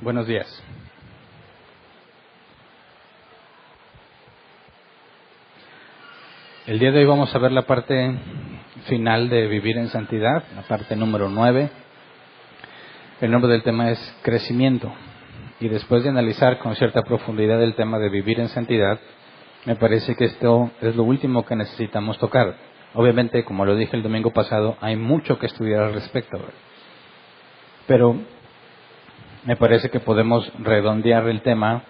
Buenos días. El día de hoy vamos a ver la parte final de Vivir en Santidad, la parte número 9. El nombre del tema es Crecimiento. Y después de analizar con cierta profundidad el tema de Vivir en Santidad, me parece que esto es lo último que necesitamos tocar. Obviamente, como lo dije el domingo pasado, hay mucho que estudiar al respecto. Pero me parece que podemos redondear el tema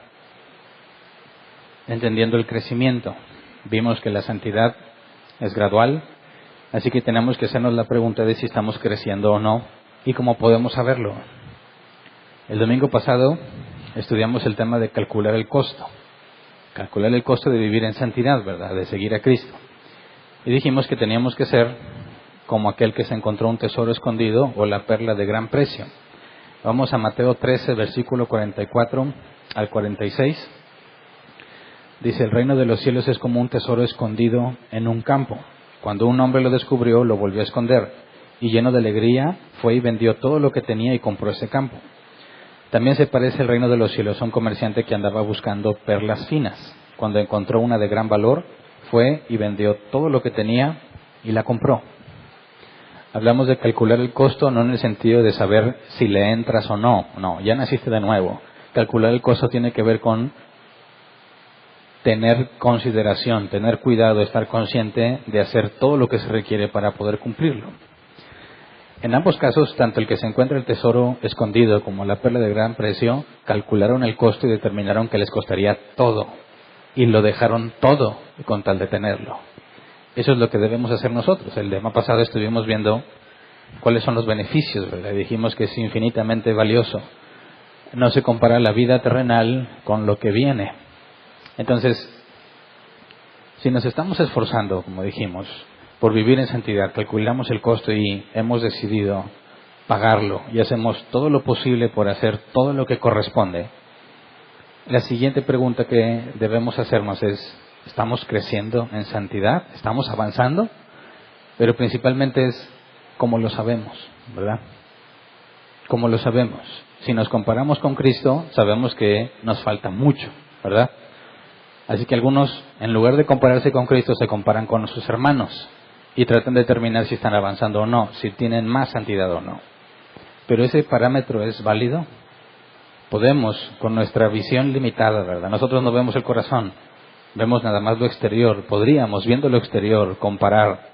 entendiendo el crecimiento. Vimos que la santidad es gradual, así que tenemos que hacernos la pregunta de si estamos creciendo o no y cómo podemos saberlo. El domingo pasado estudiamos el tema de calcular el costo de vivir en santidad, ¿verdad? De seguir a Cristo. Y dijimos que teníamos que ser como aquel que se encontró un tesoro escondido o la perla de gran precio. Vamos a Mateo 13, versículo 44 al 46. Dice, el reino de los cielos es como un tesoro escondido en un campo. Cuando un hombre lo descubrió, lo volvió a esconder, y lleno de alegría fue y vendió todo lo que tenía y compró ese campo. También se parece el reino de los cielos a un comerciante que andaba buscando perlas finas. Cuando encontró una de gran valor, fue y vendió todo lo que tenía y la compró. Hablamos de calcular el costo no en el sentido de saber si le entras o no. No, ya naciste de nuevo. Calcular el costo tiene que ver con tener consideración, tener cuidado, estar consciente de hacer todo lo que se requiere para poder cumplirlo. En ambos casos, tanto el que se encuentra el tesoro escondido como la perla de gran precio, calcularon el costo y determinaron que les costaría todo. Y lo dejaron todo con tal de tenerlo. Eso es lo que debemos hacer nosotros. El tema pasado estuvimos viendo cuáles son los beneficios, ¿verdad? Dijimos que es infinitamente valioso. No se compara la vida terrenal con lo que viene. Entonces, si nos estamos esforzando, como dijimos, por vivir en santidad, calculamos el costo y hemos decidido pagarlo y hacemos todo lo posible por hacer todo lo que corresponde, la siguiente pregunta que debemos hacernos es, ¿estamos creciendo en santidad? ¿Estamos avanzando? Pero principalmente es, ¿cómo lo sabemos? ¿Verdad? ¿Cómo lo sabemos? Si nos comparamos con Cristo, sabemos que nos falta mucho, ¿verdad? Así que algunos, en lugar de compararse con Cristo, se comparan con sus hermanos y tratan de determinar si están avanzando o no, si tienen más santidad o no. Pero ese parámetro es válido. Podemos, con nuestra visión limitada, ¿verdad? Nosotros no vemos el corazón, vemos nada más lo exterior. Podríamos, viendo lo exterior, comparar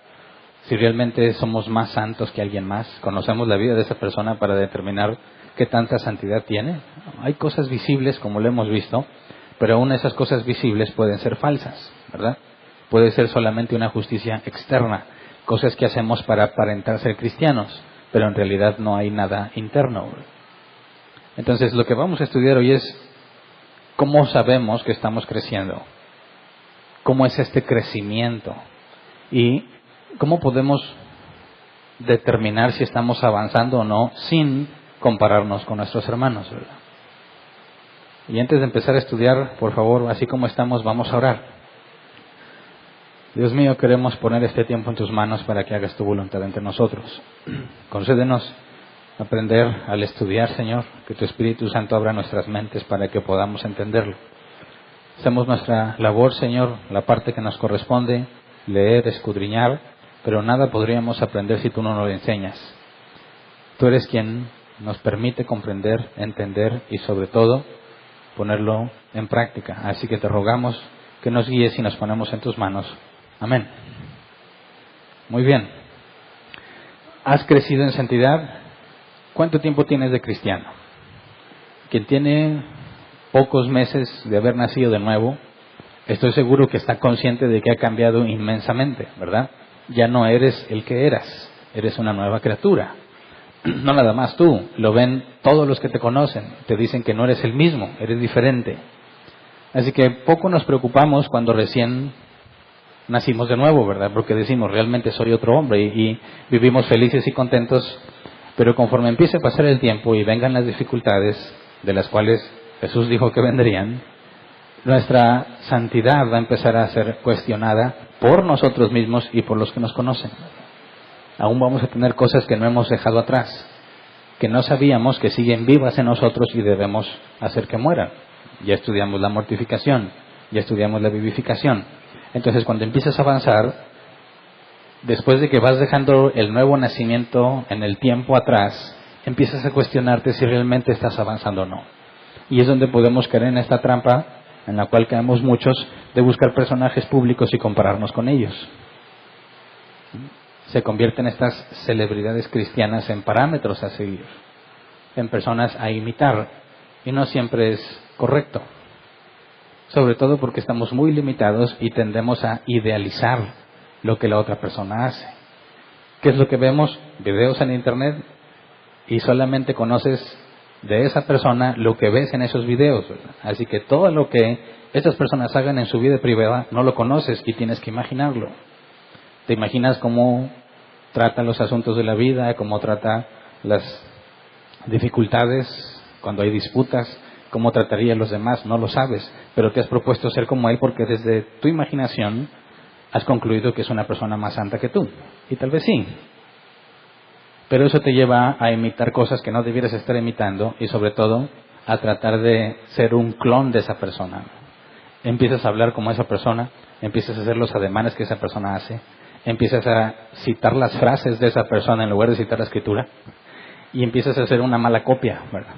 si realmente somos más santos que alguien más. Conocemos la vida de esa persona para determinar qué tanta santidad tiene. Hay cosas visibles, como lo hemos visto, pero aún esas cosas visibles pueden ser falsas, ¿verdad? Puede ser solamente una justicia externa, cosas que hacemos para aparentar ser cristianos, pero en realidad no hay nada interno. Entonces, lo que vamos a estudiar hoy es cómo sabemos que estamos creciendo, cómo es este crecimiento y cómo podemos determinar si estamos avanzando o no sin compararnos con nuestros hermanos, ¿verdad? Y antes de empezar a estudiar, por favor, así como estamos, vamos a orar. Dios mío, queremos poner este tiempo en tus manos para que hagas tu voluntad entre nosotros. Concédenos aprender al estudiar, Señor, que tu Espíritu Santo abra nuestras mentes para que podamos entenderlo. Hacemos nuestra labor, Señor, la parte que nos corresponde, leer, escudriñar, pero nada podríamos aprender si tú no nos lo enseñas. Tú eres quien nos permite comprender, entender y sobre todo ponerlo en práctica. Así que te rogamos que nos guíes y nos ponemos en tus manos. Amén. Muy bien. ¿Has crecido en santidad? ¿Cuánto tiempo tienes de cristiano? Quien tiene pocos meses de haber nacido de nuevo, estoy seguro que está consciente de que ha cambiado inmensamente, ¿verdad? Ya no eres el que eras, eres una nueva criatura. No nada más tú, lo ven todos los que te conocen, te dicen que no eres el mismo, eres diferente. Así que poco nos preocupamos cuando recién nacimos de nuevo, ¿verdad? Porque decimos, realmente soy otro hombre y vivimos felices y contentos. Pero conforme empiece a pasar el tiempo y vengan las dificultades de las cuales Jesús dijo que vendrían, nuestra santidad va a empezar a ser cuestionada por nosotros mismos y por los que nos conocen. Aún vamos a tener cosas que no hemos dejado atrás. que no sabíamos que siguen vivas en nosotros y debemos hacer que mueran. Ya estudiamos la mortificación, ya estudiamos la vivificación. Entonces, cuando empiezas a avanzar, después de que vas dejando el nuevo nacimiento en el tiempo atrás, empiezas a cuestionarte si realmente estás avanzando o no. Y es donde podemos caer en esta trampa, en la cual caemos muchos, de buscar personajes públicos y compararnos con ellos. Se convierten estas celebridades cristianas en parámetros a seguir, en personas a imitar, y no siempre es correcto. Sobre todo porque estamos muy limitados y tendemos a idealizar lo que la otra persona hace. ¿Qué es lo que vemos? Videos en internet, y solamente conoces de esa persona lo que ves en esos videos, ¿verdad? Así que todo lo que estas personas hagan en su vida privada no lo conoces y tienes que imaginarlo. Te imaginas cómo trata los asuntos de la vida, cómo trata las dificultades cuando hay disputas, cómo trataría a los demás, no lo sabes, pero te has propuesto ser como él porque desde tu imaginación has concluido que es una persona más santa que tú. Y tal vez sí. Pero eso te lleva a imitar cosas que no debieras estar imitando y sobre todo a tratar de ser un clon de esa persona. Empiezas a hablar como esa persona, empiezas a hacer los ademanes que esa persona hace, empiezas a citar las frases de esa persona en lugar de citar la escritura y empiezas a hacer una mala copia, ¿verdad?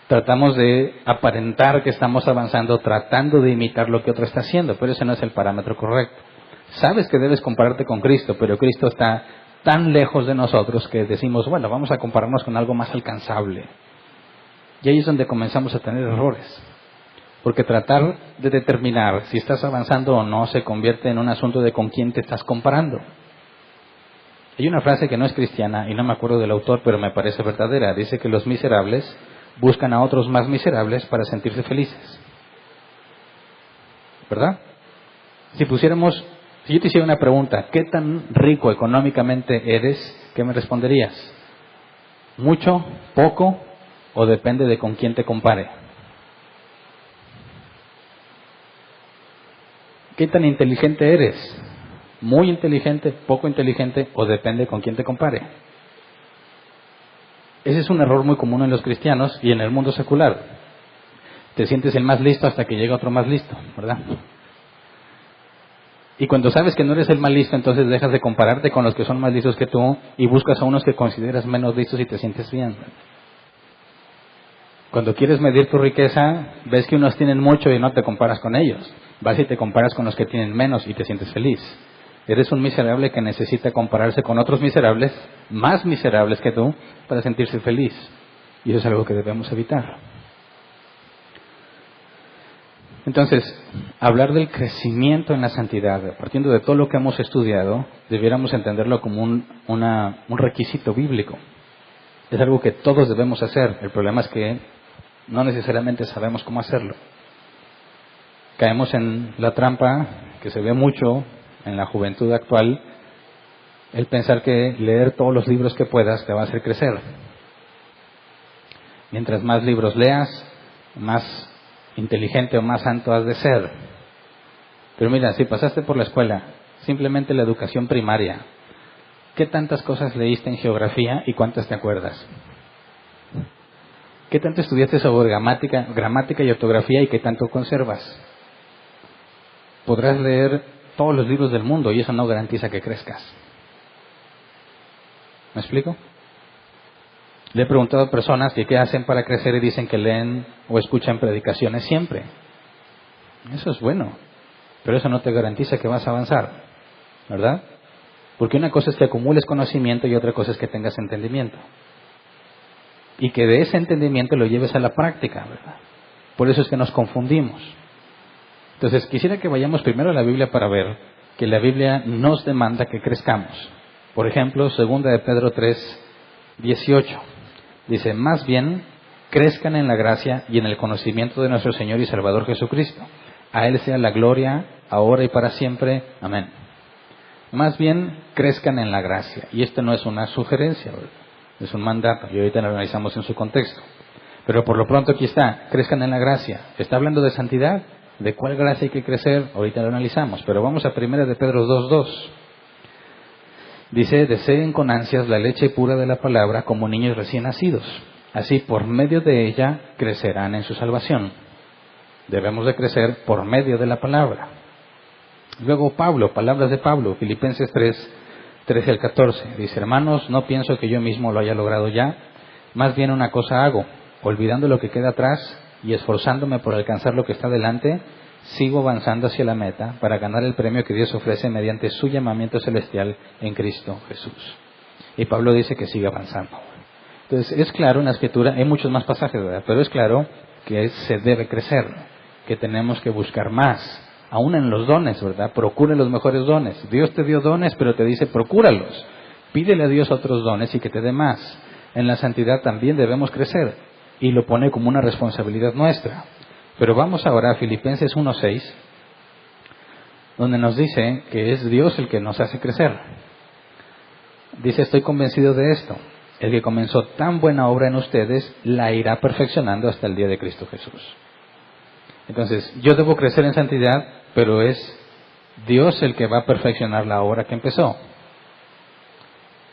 Tratamos de aparentar que estamos avanzando tratando de imitar lo que otro está haciendo, pero ese no es el parámetro correcto. Sabes que debes compararte con Cristo, pero Cristo está tan lejos de nosotros que decimos, bueno, vamos a compararnos con algo más alcanzable. Y ahí es donde comenzamos a tener errores. Porque tratar de determinar si estás avanzando o no se convierte en un asunto de con quién te estás comparando. Hay una frase que no es cristiana y no me acuerdo del autor, pero me parece verdadera. Dice que los miserables buscan a otros más miserables para sentirse felices. ¿Verdad? Si yo te hiciera una pregunta, ¿qué tan rico económicamente eres? ¿Qué me responderías? ¿Mucho? ¿Poco? ¿O depende de con quién te compare? ¿Qué tan inteligente eres? ¿Muy inteligente? ¿Poco inteligente? ¿O depende con quién te compare? Ese es un error muy común en los cristianos y en el mundo secular. Te sientes el más listo hasta que llega otro más listo, ¿verdad? Y cuando sabes que no eres el más listo, entonces dejas de compararte con los que son más listos que tú y buscas a unos que consideras menos listos y te sientes bien. Cuando quieres medir tu riqueza, ves que unos tienen mucho y no te comparas con ellos. Vas y te comparas con los que tienen menos y te sientes feliz. Eres un miserable que necesita compararse con otros miserables, más miserables que tú, para sentirse feliz. Y eso es algo que debemos evitar. Entonces, hablar del crecimiento en la santidad, partiendo de todo lo que hemos estudiado, debiéramos entenderlo como un requisito bíblico. Es algo que todos debemos hacer. El problema es que no necesariamente sabemos cómo hacerlo. Caemos en la trampa que se ve mucho en la juventud actual, el pensar que leer todos los libros que puedas te va a hacer crecer. Mientras más libros leas, más inteligente o más santo has de ser. Pero mira, si pasaste por la escuela, simplemente la educación primaria, ¿qué tantas cosas leíste en geografía y cuántas te acuerdas? ¿Qué tanto estudiaste sobre gramática y ortografía y qué tanto conservas? Podrás leer todos los libros del mundo y eso no garantiza que crezcas. ¿Me explico? Le he preguntado a personas que qué hacen para crecer y dicen que leen o escuchan predicaciones siempre. Eso es bueno, pero eso no te garantiza que vas a avanzar, ¿verdad? Porque una cosa es que acumules conocimiento y otra cosa es que tengas entendimiento. Y que de ese entendimiento lo lleves a la práctica, ¿verdad? Por eso es que nos confundimos. Entonces, quisiera que vayamos primero a la Biblia para ver que la Biblia nos demanda que crezcamos. Por ejemplo, 2 de Pedro 3:18. Dice, más bien, crezcan en la gracia y en el conocimiento de nuestro Señor y Salvador Jesucristo. A Él sea la gloria, ahora y para siempre. Amén. Más bien, crezcan en la gracia. Y esto no es una sugerencia, ¿verdad? Es un mandato. Y ahorita lo analizamos en su contexto. Pero por lo pronto aquí está, crezcan en la gracia. ¿Está hablando de santidad? ¿De cuál gracia hay que crecer? Ahorita lo analizamos. Pero vamos a 1 de Pedro 2:2. Dice, deseen con ansias la leche pura de la palabra como niños recién nacidos. Así, por medio de ella, crecerán en su salvación. Debemos de crecer por medio de la palabra. Luego Pablo, palabras de Pablo, Filipenses 3, 13 al 14. Dice, hermanos, no pienso que yo mismo lo haya logrado ya. Más bien una cosa hago, olvidando lo que queda atrás y esforzándome por alcanzar lo que está delante, sigo avanzando hacia la meta para ganar el premio que Dios ofrece mediante su llamamiento celestial en Cristo Jesús. Y Pablo dice que sigue avanzando. Entonces es claro en la Escritura, hay muchos más pasajes, ¿verdad? Pero es claro que se debe crecer, que tenemos que buscar más, aún en los dones, ¿verdad? Procure los mejores dones. Dios te dio dones, pero te dice procúralos. Pídele a Dios otros dones y que te dé más. En la santidad también debemos crecer y lo pone como una responsabilidad nuestra. Pero vamos ahora a Filipenses 1:6, donde nos dice que es Dios el que nos hace crecer. Dice, estoy convencido de esto. El que comenzó tan buena obra en ustedes, la irá perfeccionando hasta el día de Cristo Jesús. Entonces, yo debo crecer en santidad, pero es Dios el que va a perfeccionar la obra que empezó.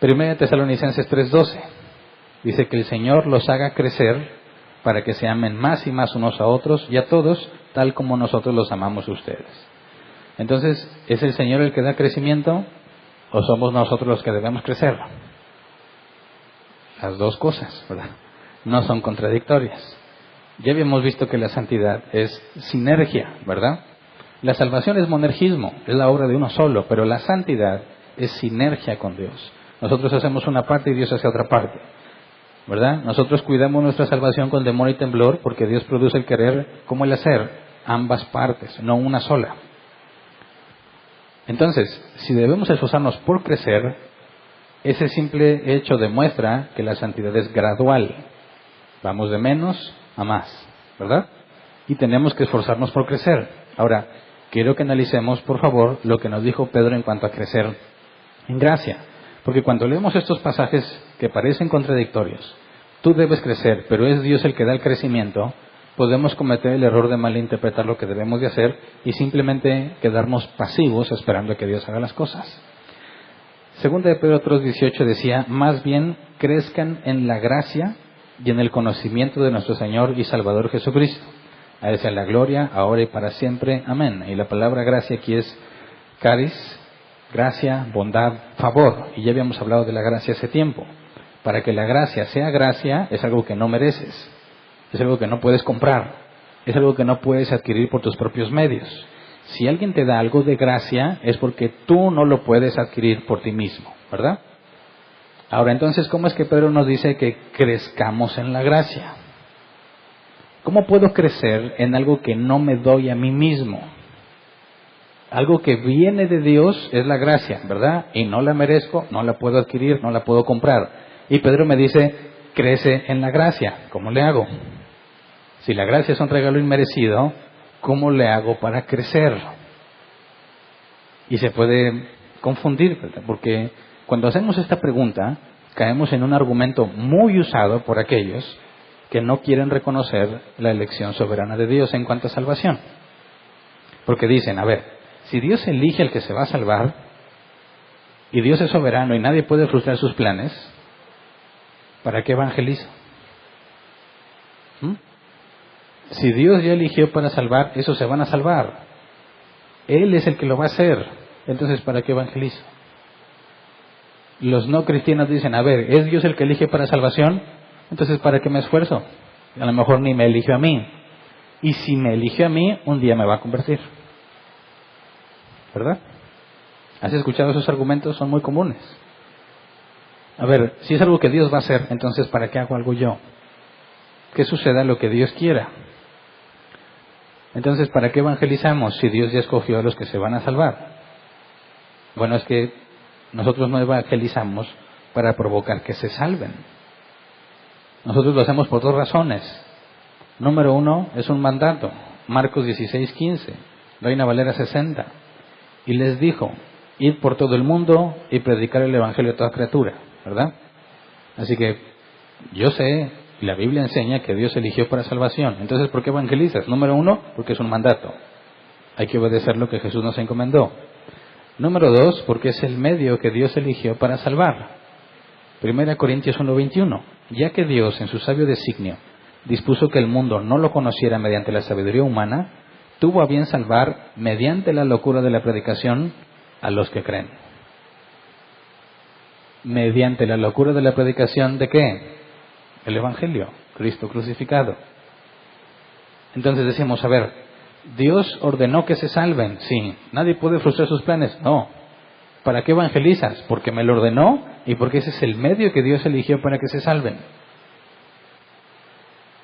1 Tesalonicenses 3:12 dice que el Señor los haga crecer para que se amen más y más unos a otros y a todos, tal como nosotros los amamos a ustedes. Entonces, ¿es el Señor el que da crecimiento o somos nosotros los que debemos crecer? Las dos cosas, ¿verdad? No son contradictorias. Ya habíamos visto que la santidad es sinergia, ¿verdad? La salvación es monergismo, es la obra de uno solo, pero la santidad es sinergia con Dios. Nosotros hacemos una parte y Dios hace otra parte, ¿verdad? Nosotros cuidamos nuestra salvación con temor y temblor porque Dios produce el querer como el hacer, ambas partes, no una sola. Entonces, si debemos esforzarnos por crecer, ese simple hecho demuestra que la santidad es gradual. Vamos de menos a más, ¿verdad? Y tenemos que esforzarnos por crecer. Ahora, quiero que analicemos, por favor, lo que nos dijo Pedro en cuanto a crecer en gracia. Porque cuando leemos estos pasajes que parecen contradictorios, tú debes crecer, pero es Dios el que da el crecimiento, podemos cometer el error de malinterpretar lo que debemos de hacer y simplemente quedarnos pasivos esperando a que Dios haga las cosas. Segunda de Pedro 3:18 decía, más bien crezcan en la gracia y en el conocimiento de nuestro Señor y Salvador Jesucristo. A Él sea la gloria, ahora y para siempre. Amén. Y la palabra gracia aquí es caris, gracia, bondad, favor. Y ya habíamos hablado de la gracia hace tiempo. Para que la gracia sea gracia, es algo que no mereces. Es algo que no puedes comprar. Es algo que no puedes adquirir por tus propios medios. Si alguien te da algo de gracia, es porque tú no lo puedes adquirir por ti mismo, ¿verdad? Ahora, entonces, ¿cómo es que Pedro nos dice que crezcamos en la gracia? ¿Cómo puedo crecer en algo que no me doy a mí mismo? Algo que viene de Dios es la gracia, ¿verdad? Y no la merezco, no la puedo adquirir, no la puedo comprar. Y Pedro me dice, crece en la gracia. ¿Cómo le hago? Si la gracia es un regalo inmerecido, ¿cómo le hago para crecer? Y se puede confundir, ¿verdad? Porque cuando hacemos esta pregunta, caemos en un argumento muy usado por aquellos que no quieren reconocer la elección soberana de Dios en cuanto a salvación. Porque dicen, a ver, si Dios elige al que se va a salvar, y Dios es soberano y nadie puede frustrar sus planes, ¿para qué evangelizo? Si Dios ya eligió para salvar, esos se van a salvar. Él es el que lo va a hacer. Entonces, ¿para qué evangelizo? Los no cristianos dicen, a ver, ¿es Dios el que elige para salvación? Entonces, ¿para qué me esfuerzo? A lo mejor ni me eligió a mí. Y si me eligió a mí, un día me va a convertir. ¿Verdad? ¿Has escuchado esos argumentos? Son muy comunes. A ver, si es algo que Dios va a hacer, entonces ¿para qué hago algo yo? Que suceda lo que Dios quiera. Entonces, ¿para qué evangelizamos si Dios ya escogió a los que se van a salvar? Bueno, es que nosotros no evangelizamos para provocar que se salven. Nosotros lo hacemos por dos razones. Número uno, es un mandato. Marcos 16:15, Reina Valera 60. Y les dijo, id por todo el mundo y predicar el evangelio a toda criatura, ¿verdad? Así que yo sé, la Biblia enseña que Dios eligió para salvación. Entonces, ¿por qué evangelizas? Número uno, porque es un mandato. Hay que obedecer lo que Jesús nos encomendó. Número 2, porque es el medio que Dios eligió para salvar. 1 Corintios 1:21. Ya que Dios, en su sabio designio, dispuso que el mundo no lo conociera mediante la sabiduría humana, tuvo a bien salvar, mediante la locura de la predicación, a los que creen. Mediante la locura de la predicación, ¿de qué? El Evangelio, Cristo crucificado. Entonces decimos, a ver, ¿Dios ordenó que se salven? Sí. ¿Nadie puede frustrar sus planes? No. ¿Para qué evangelizas? Porque me lo ordenó y porque ese es el medio que Dios eligió para que se salven.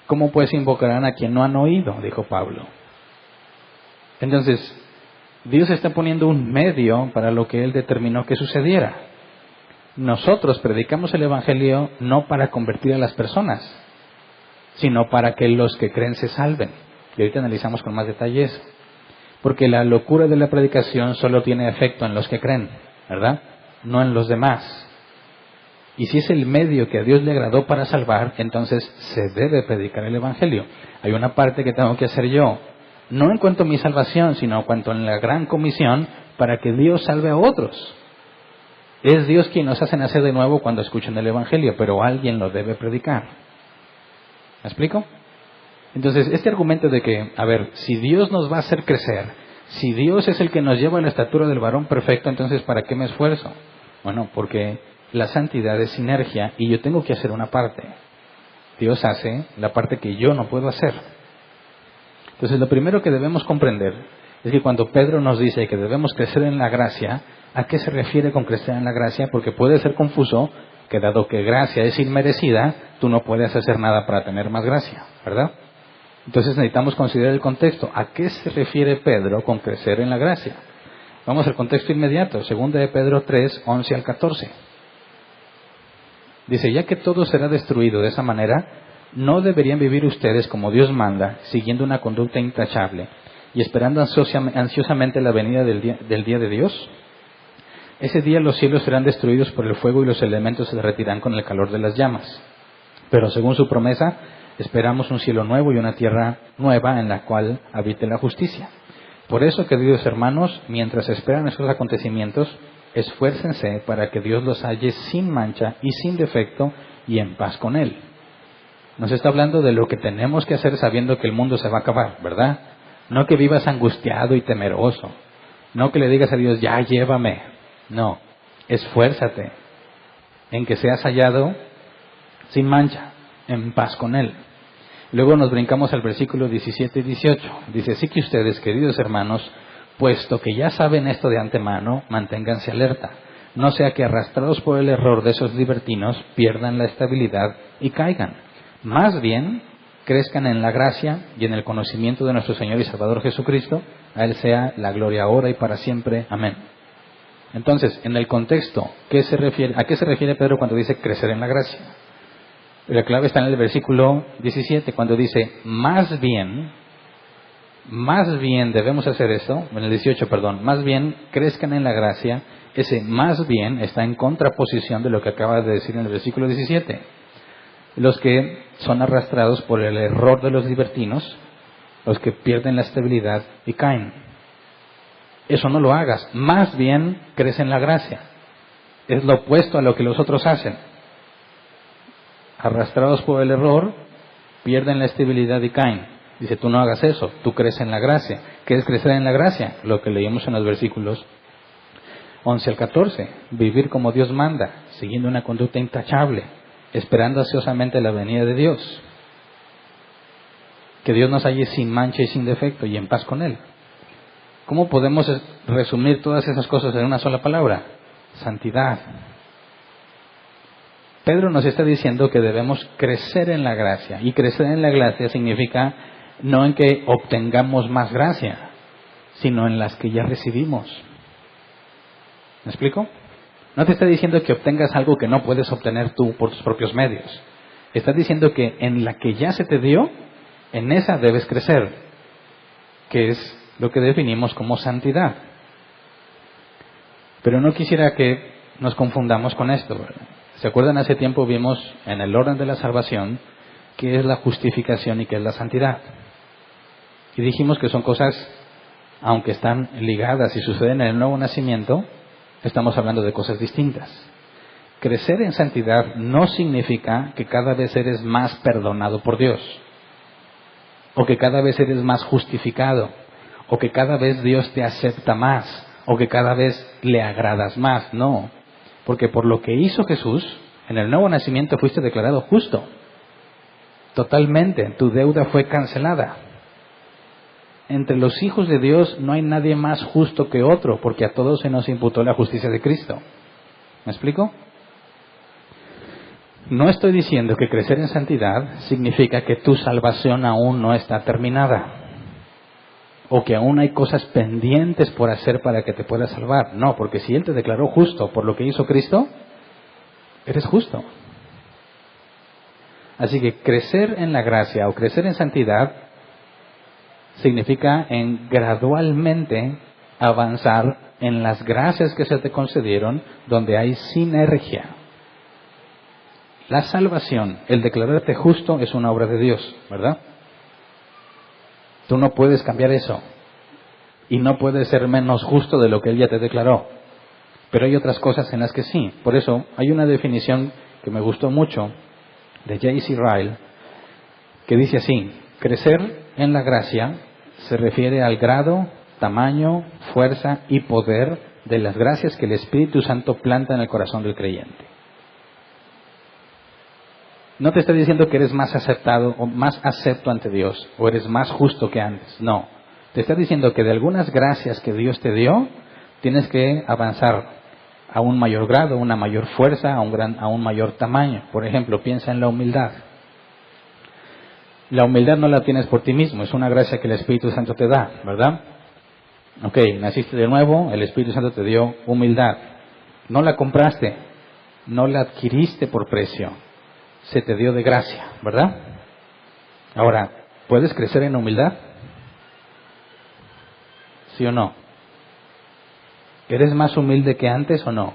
¿Cómo pues invocarán a quien no han oído? Dijo Pablo. Entonces, Dios está poniendo un medio para lo que Él determinó que sucediera. Nosotros predicamos el Evangelio no para convertir a las personas, sino para que los que creen se salven. Y ahorita analizamos con más detalles. Porque la locura de la predicación solo tiene efecto en los que creen, ¿verdad? No en los demás. Y si es el medio que a Dios le agradó para salvar, entonces se debe predicar el Evangelio. Hay una parte que tengo que hacer yo, no en cuanto a mi salvación, sino en cuanto a la gran comisión para que Dios salve a otros. Es Dios quien nos hace nacer de nuevo cuando escuchan el Evangelio, pero alguien lo debe predicar. ¿Me explico? Entonces, este argumento de que, a ver, si Dios nos va a hacer crecer, si Dios es el que nos lleva a la estatura del varón perfecto, entonces ¿para qué me esfuerzo? Bueno, porque la santidad es sinergia y yo tengo que hacer una parte. Dios hace la parte que yo no puedo hacer. Entonces, lo primero que debemos comprender es que cuando Pedro nos dice que debemos crecer en la gracia, ¿a qué se refiere con crecer en la gracia? Porque puede ser confuso que dado que gracia es inmerecida, tú no puedes hacer nada para tener más gracia, ¿verdad? Entonces necesitamos considerar el contexto. ¿A qué se refiere Pedro con crecer en la gracia? Vamos al contexto inmediato. 2 de Pedro 3, 11 al 14. Dice, ya que todo será destruido de esa manera, no deberían vivir ustedes como Dios manda, siguiendo una conducta intachable y esperando ansiosamente la venida del día de Dios. Ese día los cielos serán destruidos por el fuego y los elementos se derretirán con el calor de las llamas. Pero según su promesa, esperamos un cielo nuevo y una tierra nueva en la cual habite la justicia. Por eso, queridos hermanos, mientras esperan esos acontecimientos, esfuércense para que Dios los halle sin mancha y sin defecto y en paz con Él. Nos está hablando de lo que tenemos que hacer sabiendo que el mundo se va a acabar, ¿verdad? No que vivas angustiado y temeroso. No que le digas a Dios, ya llévame. No, esfuérzate en que seas hallado sin mancha, en paz con Él. Luego nos brincamos al versículo 17 y 18. Dice, así que ustedes, queridos hermanos, puesto que ya saben esto de antemano, manténganse alerta. No sea que arrastrados por el error de esos libertinos, pierdan la estabilidad y caigan. Más bien, crezcan en la gracia y en el conocimiento de nuestro Señor y Salvador Jesucristo. A Él sea la gloria ahora y para siempre. Amén. Entonces, en el contexto, ¿a qué se refiere Pedro cuando dice crecer en la gracia? La clave está en el versículo 17, cuando dice, más bien debemos hacer esto, en el 18, perdón, más bien crezcan en la gracia. Ese más bien está en contraposición de lo que acaba de decir en el versículo 17. Los que son arrastrados por el error de los libertinos, los que pierden la estabilidad y caen. Eso no lo hagas, más bien crece en la gracia. Es lo opuesto a lo que los otros hacen. Arrastrados por el error, pierden la estabilidad y caen. Dice, tú no hagas eso, tú creces en la gracia. ¿Qué es crecer en la gracia? Lo que leímos en los versículos 11 al 14. Vivir como Dios manda, siguiendo una conducta intachable, esperando ansiosamente la venida de Dios. Que Dios nos halle sin mancha y sin defecto y en paz con Él. ¿Cómo podemos resumir todas esas cosas en una sola palabra? Santidad. Pedro nos está diciendo que debemos crecer en la gracia. Y crecer en la gracia significa no en que obtengamos más gracia, sino en las que ya recibimos. ¿Me explico? No te está diciendo que obtengas algo que no puedes obtener tú por tus propios medios. Está diciendo que en la que ya se te dio, en esa debes crecer, que es lo que definimos como santidad. Pero no quisiera que nos confundamos con esto, ¿verdad? ¿Se acuerdan? Hace tiempo vimos en el orden de la salvación qué es la justificación y qué es la santidad. Y dijimos que son cosas aunque están ligadas y suceden en el nuevo nacimiento, estamos hablando de cosas distintas. Crecer en santidad no significa que cada vez eres más perdonado por Dios, o que cada vez eres más justificado, o que cada vez Dios te acepta más, o que cada vez le agradas más. No, porque por lo que hizo Jesús, en el nuevo nacimiento fuiste declarado justo. Totalmente, tu deuda fue cancelada. Entre los hijos de Dios no hay nadie más justo que otro, porque a todos se nos imputó la justicia de Cristo. ¿Me explico? No estoy diciendo que crecer en santidad significa que tu salvación aún no está terminada, o que aún hay cosas pendientes por hacer para que te puedas salvar. No, porque si Él te declaró justo por lo que hizo Cristo, eres justo. Así que crecer en la gracia o crecer en santidad significa en gradualmente avanzar en las gracias que se te concedieron donde hay sinergia. La salvación, el declararte justo, es una obra de Dios, ¿verdad? Tú no puedes cambiar eso. Y no puedes ser menos justo de lo que Él ya te declaró. Pero hay otras cosas en las que sí. Por eso hay una definición que me gustó mucho de J.C. Ryle, que dice así: crecer en la gracia se refiere al grado, tamaño, fuerza y poder de las gracias que el Espíritu Santo planta en el corazón del creyente. No te está diciendo que eres más aceptado o más acepto ante Dios, o eres más justo que antes. No. Te está diciendo que de algunas gracias que Dios te dio, tienes que avanzar a un mayor grado, una mayor fuerza, a un mayor tamaño. Por ejemplo, piensa en la humildad. La humildad no la tienes por ti mismo, es una gracia que el Espíritu Santo te da, ¿verdad? Ok, naciste de nuevo, el Espíritu Santo te dio humildad. No la compraste, no la adquiriste por precio, se te dio de gracia, ¿verdad? Ahora, ¿puedes crecer en humildad? ¿Sí o no? ¿Eres más humilde que antes o no?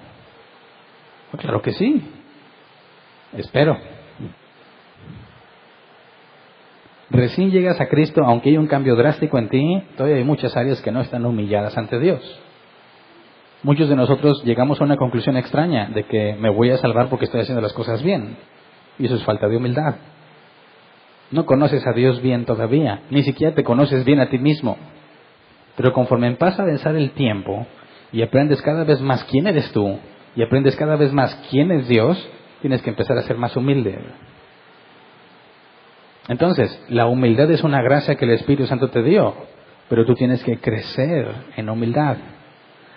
Pues claro que sí. Espero. Recién llegas a Cristo, aunque hay un cambio drástico en ti, todavía hay muchas áreas que no están humilladas ante Dios. Muchos de nosotros llegamos a una conclusión extraña de que me voy a salvar porque estoy haciendo las cosas bien. Y eso es falta de humildad. No conoces a Dios bien todavía, ni siquiera te conoces bien a ti mismo. Pero conforme pasa a avanzar el tiempo y aprendes cada vez más quién eres tú y aprendes cada vez más quién es Dios, tienes que empezar a ser más humilde. Entonces, la humildad es una gracia que el Espíritu Santo te dio, pero tú tienes que crecer en humildad.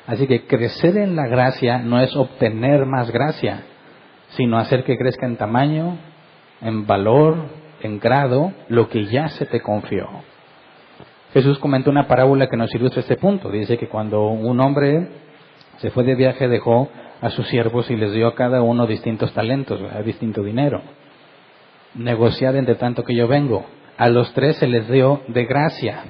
Así que crecer en la gracia no es obtener más gracia, sino hacer que crezca en tamaño, en valor, en grado, lo que ya se te confió. Jesús comentó una parábola que nos ilustra este punto. Dice que cuando un hombre se fue de viaje, dejó a sus siervos y les dio a cada uno distintos talentos, distinto dinero. Negociad entre tanto que yo vengo. A los 3 se les dio de gracia,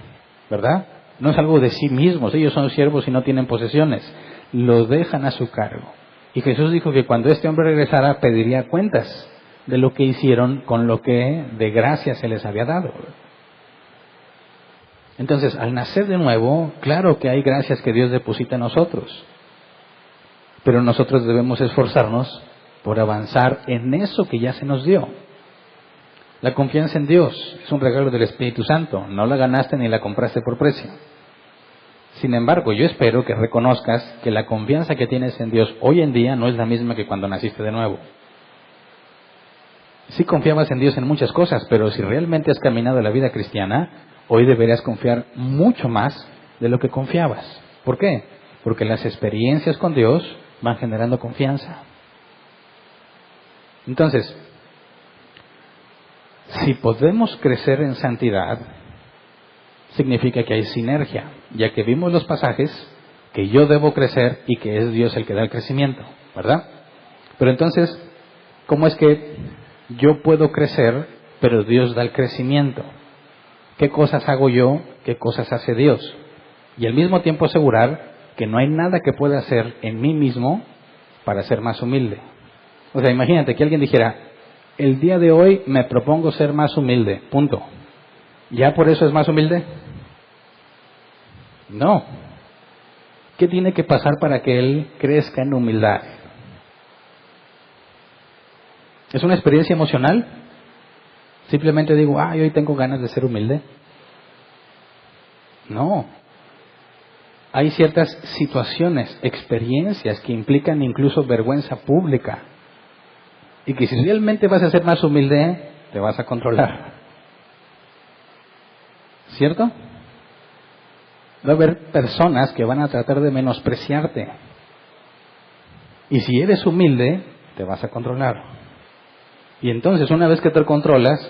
¿verdad? No es algo de sí mismos, ellos son siervos y no tienen posesiones. Lo dejan a su cargo. Y Jesús dijo que cuando este hombre regresara pediría cuentas de lo que hicieron con lo que de gracia se les había dado. Entonces, al nacer de nuevo, claro que hay gracias que Dios deposita en nosotros. Pero nosotros debemos esforzarnos por avanzar en eso que ya se nos dio. La confianza en Dios es un regalo del Espíritu Santo. No la ganaste ni la compraste por precio. Sin embargo, yo espero que reconozcas que la confianza que tienes en Dios hoy en día no es la misma que cuando naciste de nuevo. Sí confiabas en Dios en muchas cosas, pero si realmente has caminado la vida cristiana, hoy deberías confiar mucho más de lo que confiabas. ¿Por qué? Porque las experiencias con Dios van generando confianza. Entonces, si podemos crecer en santidad, significa que hay sinergia, ya que vimos los pasajes que yo debo crecer y que es Dios el que da el crecimiento, ¿verdad? Pero entonces, ¿cómo es que yo puedo crecer, pero Dios da el crecimiento? ¿Qué cosas hago yo? ¿Qué cosas hace Dios? Y al mismo tiempo asegurar que no hay nada que pueda hacer en mí mismo para ser más humilde. O sea, imagínate que alguien dijera, el día de hoy me propongo ser más humilde, punto. ¿Ya por eso es más humilde? No. ¿Qué tiene que pasar para que él crezca en humildad? ¿Es una experiencia emocional? Simplemente digo, hoy tengo ganas de ser humilde. No. Hay ciertas situaciones, experiencias que implican incluso vergüenza pública. Y que si realmente vas a ser más humilde, te vas a controlar. ¿Cierto? Va a haber personas que van a tratar de menospreciarte. Y si eres humilde, te vas a controlar. Y entonces, una vez que te controlas,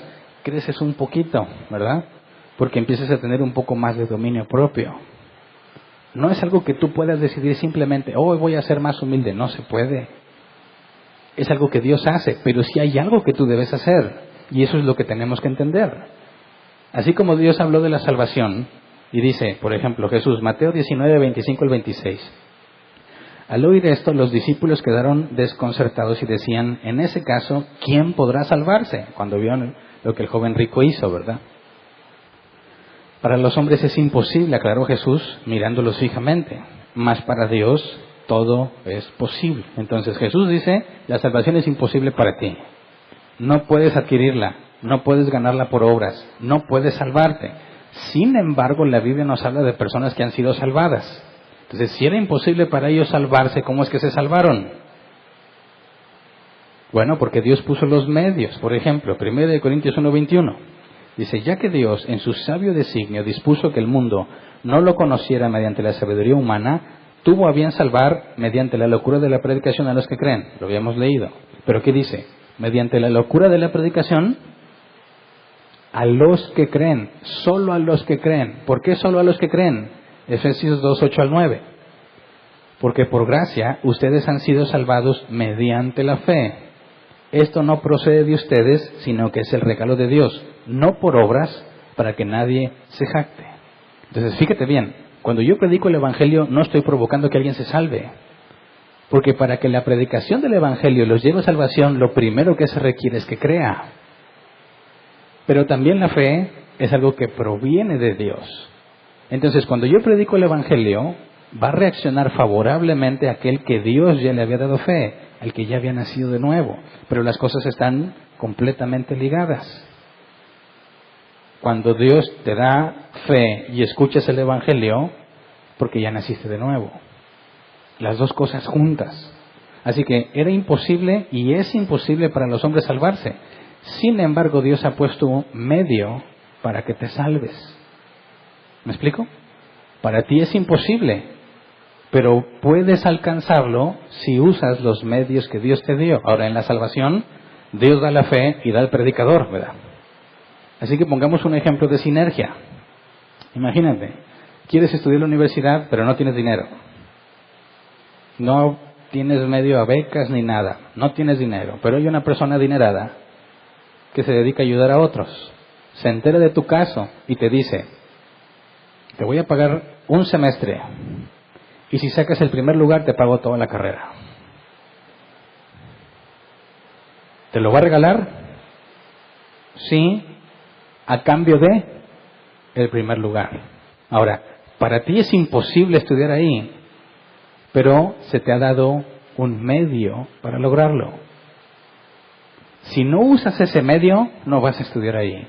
creces un poquito, ¿verdad? Porque empiezas a tener un poco más de dominio propio. No es algo que tú puedas decidir simplemente, hoy voy a ser más humilde. No se puede. Es algo que Dios hace, pero sí hay algo que tú debes hacer. Y eso es lo que tenemos que entender. Así como Dios habló de la salvación, y dice, por ejemplo, Jesús, Mateo 19, 25 al 26. Al oír esto, los discípulos quedaron desconcertados y decían, en ese caso, ¿quién podrá salvarse? Cuando vieron lo que el joven rico hizo, ¿verdad? Para los hombres es imposible, aclaró Jesús, mirándolos fijamente, mas para Dios todo es posible. Entonces Jesús dice, la salvación es imposible para ti. No puedes adquirirla, no puedes ganarla por obras, no puedes salvarte. Sin embargo, la Biblia nos habla de personas que han sido salvadas. Entonces, si era imposible para ellos salvarse, ¿cómo es que se salvaron? Bueno, porque Dios puso los medios. Por ejemplo, 1 Corintios 1:21. Dice, ya que Dios en su sabio designio dispuso que el mundo no lo conociera mediante la sabiduría humana, tuvo a bien salvar mediante la locura de la predicación a los que creen. Lo habíamos leído. Pero ¿qué dice? Mediante la locura de la predicación a los que creen, solo a los que creen. ¿Por qué solo a los que creen? Efesios 2, 8 al 9. Porque por gracia ustedes han sido salvados mediante la fe. Esto no procede de ustedes, sino que es el regalo de Dios, no por obras, para que nadie se jacte. Entonces, fíjate bien, cuando yo predico el Evangelio, no estoy provocando que alguien se salve. Porque para que la predicación del Evangelio los lleve a salvación, lo primero que se requiere es que crea. Pero también la fe es algo que proviene de Dios. Entonces, cuando yo predico el Evangelio, va a reaccionar favorablemente a aquel que Dios ya le había dado fe, al que ya había nacido de nuevo. Pero las cosas están completamente ligadas. Cuando Dios te da fe y escuchas el Evangelio, porque ya naciste de nuevo. Las dos cosas juntas. Así que era imposible y es imposible para los hombres salvarse. Sin embargo, Dios ha puesto un medio para que te salves. ¿Me explico? Para ti es imposible, pero puedes alcanzarlo si usas los medios que Dios te dio. Ahora, en la salvación, Dios da la fe y da el predicador, ¿verdad? Así que pongamos un ejemplo de sinergia. Imagínate, quieres estudiar en la universidad, pero no tienes dinero. No tienes medio a becas ni nada. No tienes dinero, pero hay una persona adinerada que se dedica a ayudar a otros. Se entera de tu caso y te dice, te voy a pagar un semestre y si sacas el primer lugar te pago toda la carrera. ¿Te lo va a regalar? Sí, a cambio de el primer lugar. Ahora, para ti es imposible estudiar ahí, pero se te ha dado un medio para lograrlo. Si no usas ese medio, no vas a estudiar ahí.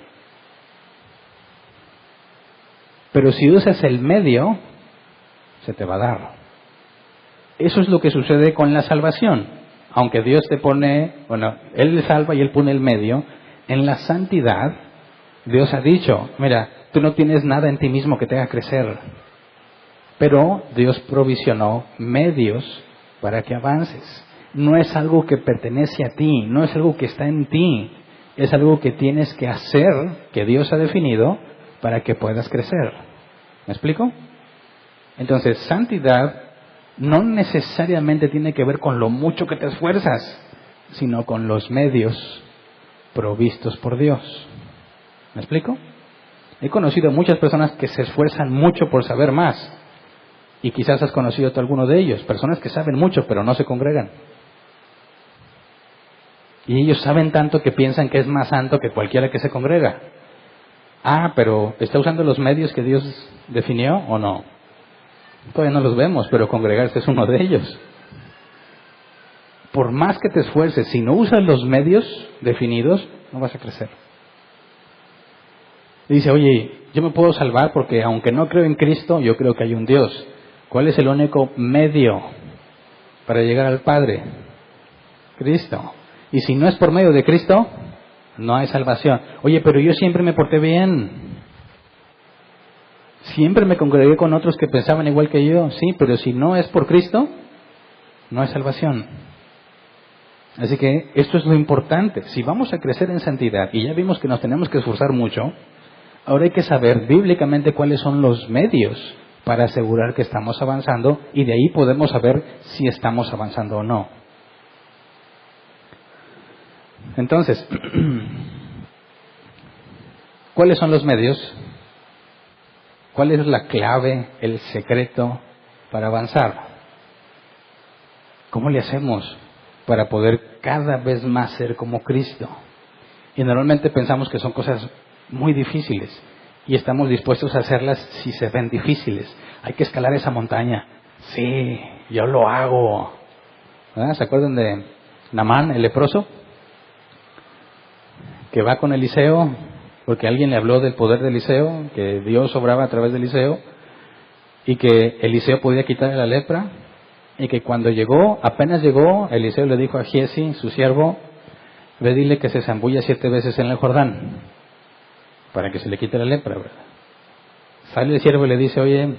Pero si usas el medio, se te va a dar. Eso es lo que sucede con la salvación. Aunque Dios te pone, Él le salva y Él pone el medio, en la santidad, Dios ha dicho, mira, tú no tienes nada en ti mismo que te haga crecer. Pero Dios provisionó medios para que avances. No es algo que pertenece a ti, no es algo que está en ti, es algo que tienes que hacer, que Dios ha definido, para que puedas crecer. ¿Me explico? Entonces, santidad no necesariamente tiene que ver con lo mucho que te esfuerzas, sino con los medios provistos por Dios. ¿Me explico? He conocido muchas personas que se esfuerzan mucho por saber más, y quizás has conocido tú alguno de ellos, personas que saben mucho pero no se congregan. Y ellos saben tanto que piensan que es más santo que cualquiera que se congrega. Pero ¿está usando los medios que Dios definió o no? Todavía no los vemos, pero congregarse es uno de ellos. Por más que te esfuerces, si no usas los medios definidos, no vas a crecer. Y dice, oye, yo me puedo salvar porque aunque no creo en Cristo, yo creo que hay un Dios. ¿Cuál es el único medio para llegar al Padre? Cristo. Y si no es por medio de Cristo, no hay salvación. Oye, pero yo siempre me porté bien. Siempre me congregué con otros que pensaban igual que yo. Sí, pero si no es por Cristo, no hay salvación. Así que esto es lo importante. Si vamos a crecer en santidad, y ya vimos que nos tenemos que esforzar mucho, ahora hay que saber bíblicamente cuáles son los medios para asegurar que estamos avanzando, y de ahí podemos saber si estamos avanzando o no. Entonces, ¿cuáles son los medios? ¿Cuál es la clave, el secreto para avanzar? ¿Cómo le hacemos para poder cada vez más ser como Cristo? Y normalmente pensamos que son cosas muy difíciles y estamos dispuestos a hacerlas si se ven difíciles. Hay que escalar esa montaña. Sí, yo lo hago. ¿Verdad? ¿Se acuerdan de Naamán, el leproso? Que va con Eliseo, porque alguien le habló del poder de Eliseo, que Dios obraba a través de Eliseo, y que Eliseo podía quitarle la lepra, y que cuando llegó, apenas llegó, Eliseo le dijo a Giesi, su siervo, ve dile que se zambulla 7 veces en el Jordán, para que se le quite la lepra, ¿verdad? Sale el siervo y le dice, oye,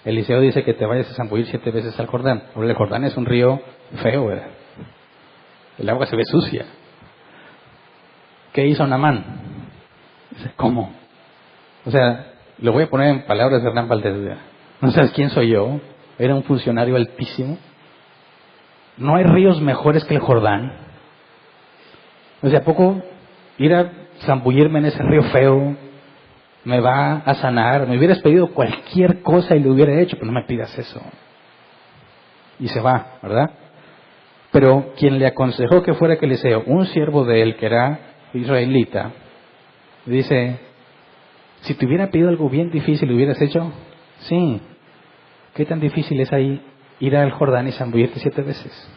Eliseo dice que te vayas a zambullir 7 veces al Jordán. Ahora el Jordán es un río feo, ¿verdad? El agua se ve sucia. ¿Qué hizo Naamán? Dice, ¿cómo? O sea, lo voy a poner en palabras de Hernán Valdez. ¿No sabes quién soy yo? Era un funcionario altísimo. ¿No hay ríos mejores que el Jordán? O sea, ¿a poco ir a zambullirme en ese río feo me va a sanar? Me hubieras pedido cualquier cosa y lo hubiera hecho, pero no me pidas eso. Y se va, ¿verdad? Pero quien le aconsejó que fuera que Eliseo, un siervo de él que era israelita, dice, si te hubiera pedido algo bien difícil, ¿lo hubieras hecho? Sí. ¿Qué tan difícil es ahí ir al Jordán y zambullirte 7 veces?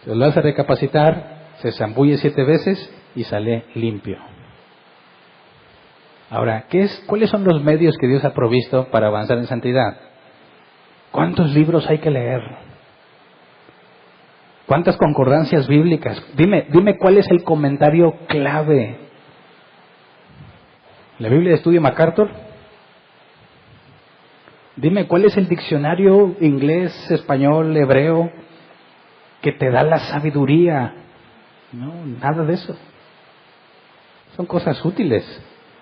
Se lo hace recapacitar, se zambulle 7 veces y sale limpio. Ahora, ¿cuáles son los medios que Dios ha provisto para avanzar en santidad? ¿Cuántos libros hay que leer? ¿Cuántas concordancias bíblicas? Dime cuál es el comentario clave. ¿La Biblia de Estudio MacArthur? Dime cuál es el diccionario inglés, español, hebreo que te da la sabiduría. No, nada de eso. Son cosas útiles,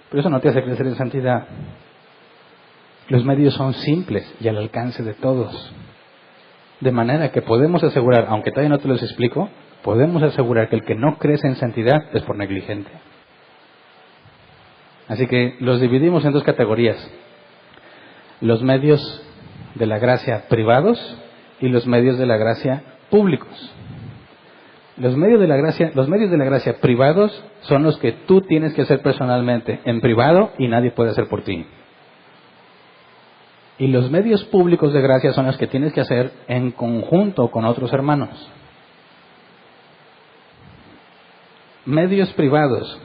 pero eso no te hace crecer en santidad. Los medios son simples y al alcance de todos. De manera que podemos asegurar, aunque todavía no te los explico, podemos asegurar que el que no crece en santidad es por negligente. Así que los dividimos en 2 categorías. Los medios de la gracia privados y los medios de la gracia públicos. Los medios de la gracia privados son los que tú tienes que hacer personalmente, en privado, y nadie puede hacer por ti. Y los medios públicos de gracia son los que tienes que hacer en conjunto con otros hermanos. Medios privados: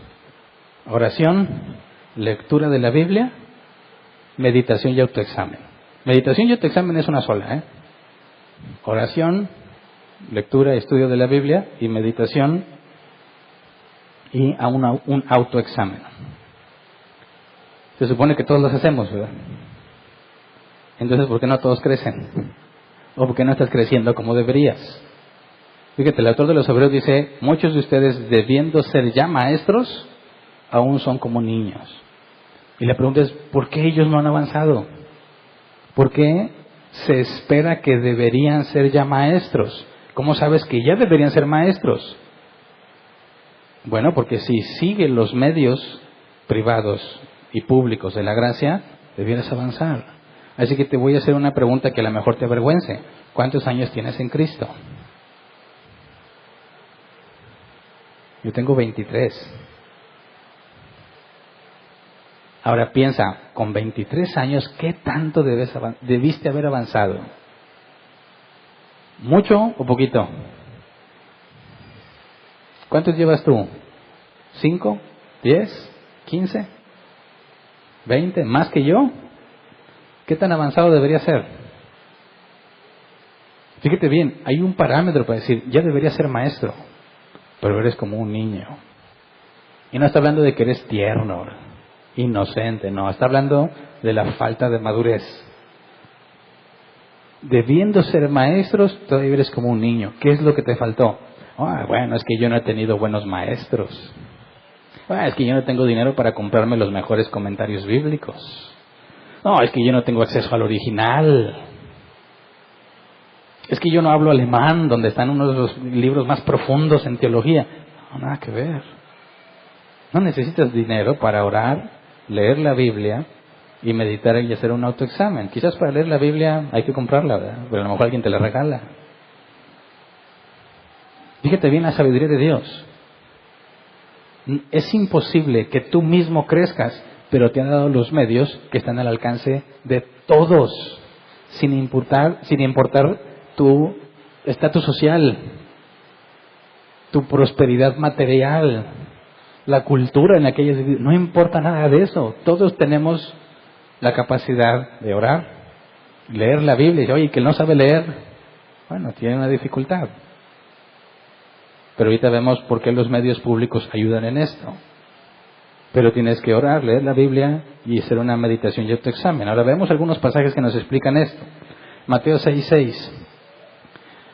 oración, lectura de la Biblia, meditación y autoexamen. Meditación y autoexamen es una sola, Oración, lectura y estudio de la Biblia, y meditación y un autoexamen. Se supone que todos los hacemos, ¿verdad? Entonces, ¿por qué no todos crecen? ¿O por qué no estás creciendo como deberías? Fíjate, el autor de los Hebreos dice, muchos de ustedes, debiendo ser ya maestros, aún son como niños. Y la pregunta es, ¿por qué ellos no han avanzado? ¿Por qué se espera que deberían ser ya maestros? ¿Cómo sabes que ya deberían ser maestros? Bueno, porque si siguen los medios privados y públicos de la gracia, debieras avanzar. Así que te voy a hacer una pregunta que a lo mejor te avergüence. ¿Cuántos años tienes en Cristo? Yo tengo 23. Ahora piensa, con 23 años, ¿qué tanto debiste haber avanzado? ¿Mucho o poquito? ¿Cuántos llevas tú? ¿5? ¿10? ¿15? ¿20? ¿Más que yo? ¿Qué tan avanzado debería ser? Fíjate bien, hay un parámetro para decir, ya debería ser maestro, pero eres como un niño. Y no está hablando de que eres tierno, inocente, no, está hablando de la falta de madurez. Debiendo ser maestros, todavía eres como un niño. ¿Qué es lo que te faltó? Bueno, es que yo no he tenido buenos maestros. Es que yo no tengo dinero para comprarme los mejores comentarios bíblicos. No, es que yo no tengo acceso al original. Es que yo no hablo alemán, donde están uno de los libros más profundos en teología. No, nada que ver. No necesitas dinero para orar, leer la Biblia y meditar y hacer un autoexamen. Quizás para leer la Biblia hay que comprarla, ¿verdad? Pero a lo mejor alguien te la regala. Fíjate bien la sabiduría de Dios. Es imposible que tú mismo crezcas, pero te ha dado los medios que están al alcance de todos, sin importar tu estatus social, tu prosperidad material, la cultura en la que hayas vivido. No importa nada de eso. Todos tenemos la capacidad de orar, leer la Biblia. Y oye, que no sabe leer, bueno, tiene una dificultad. Pero ahorita vemos por qué los medios públicos ayudan en esto. Pero tienes que orar, leer la Biblia y hacer una meditación y autoexamen. Ahora vemos algunos pasajes que nos explican esto. Mateo 6:6.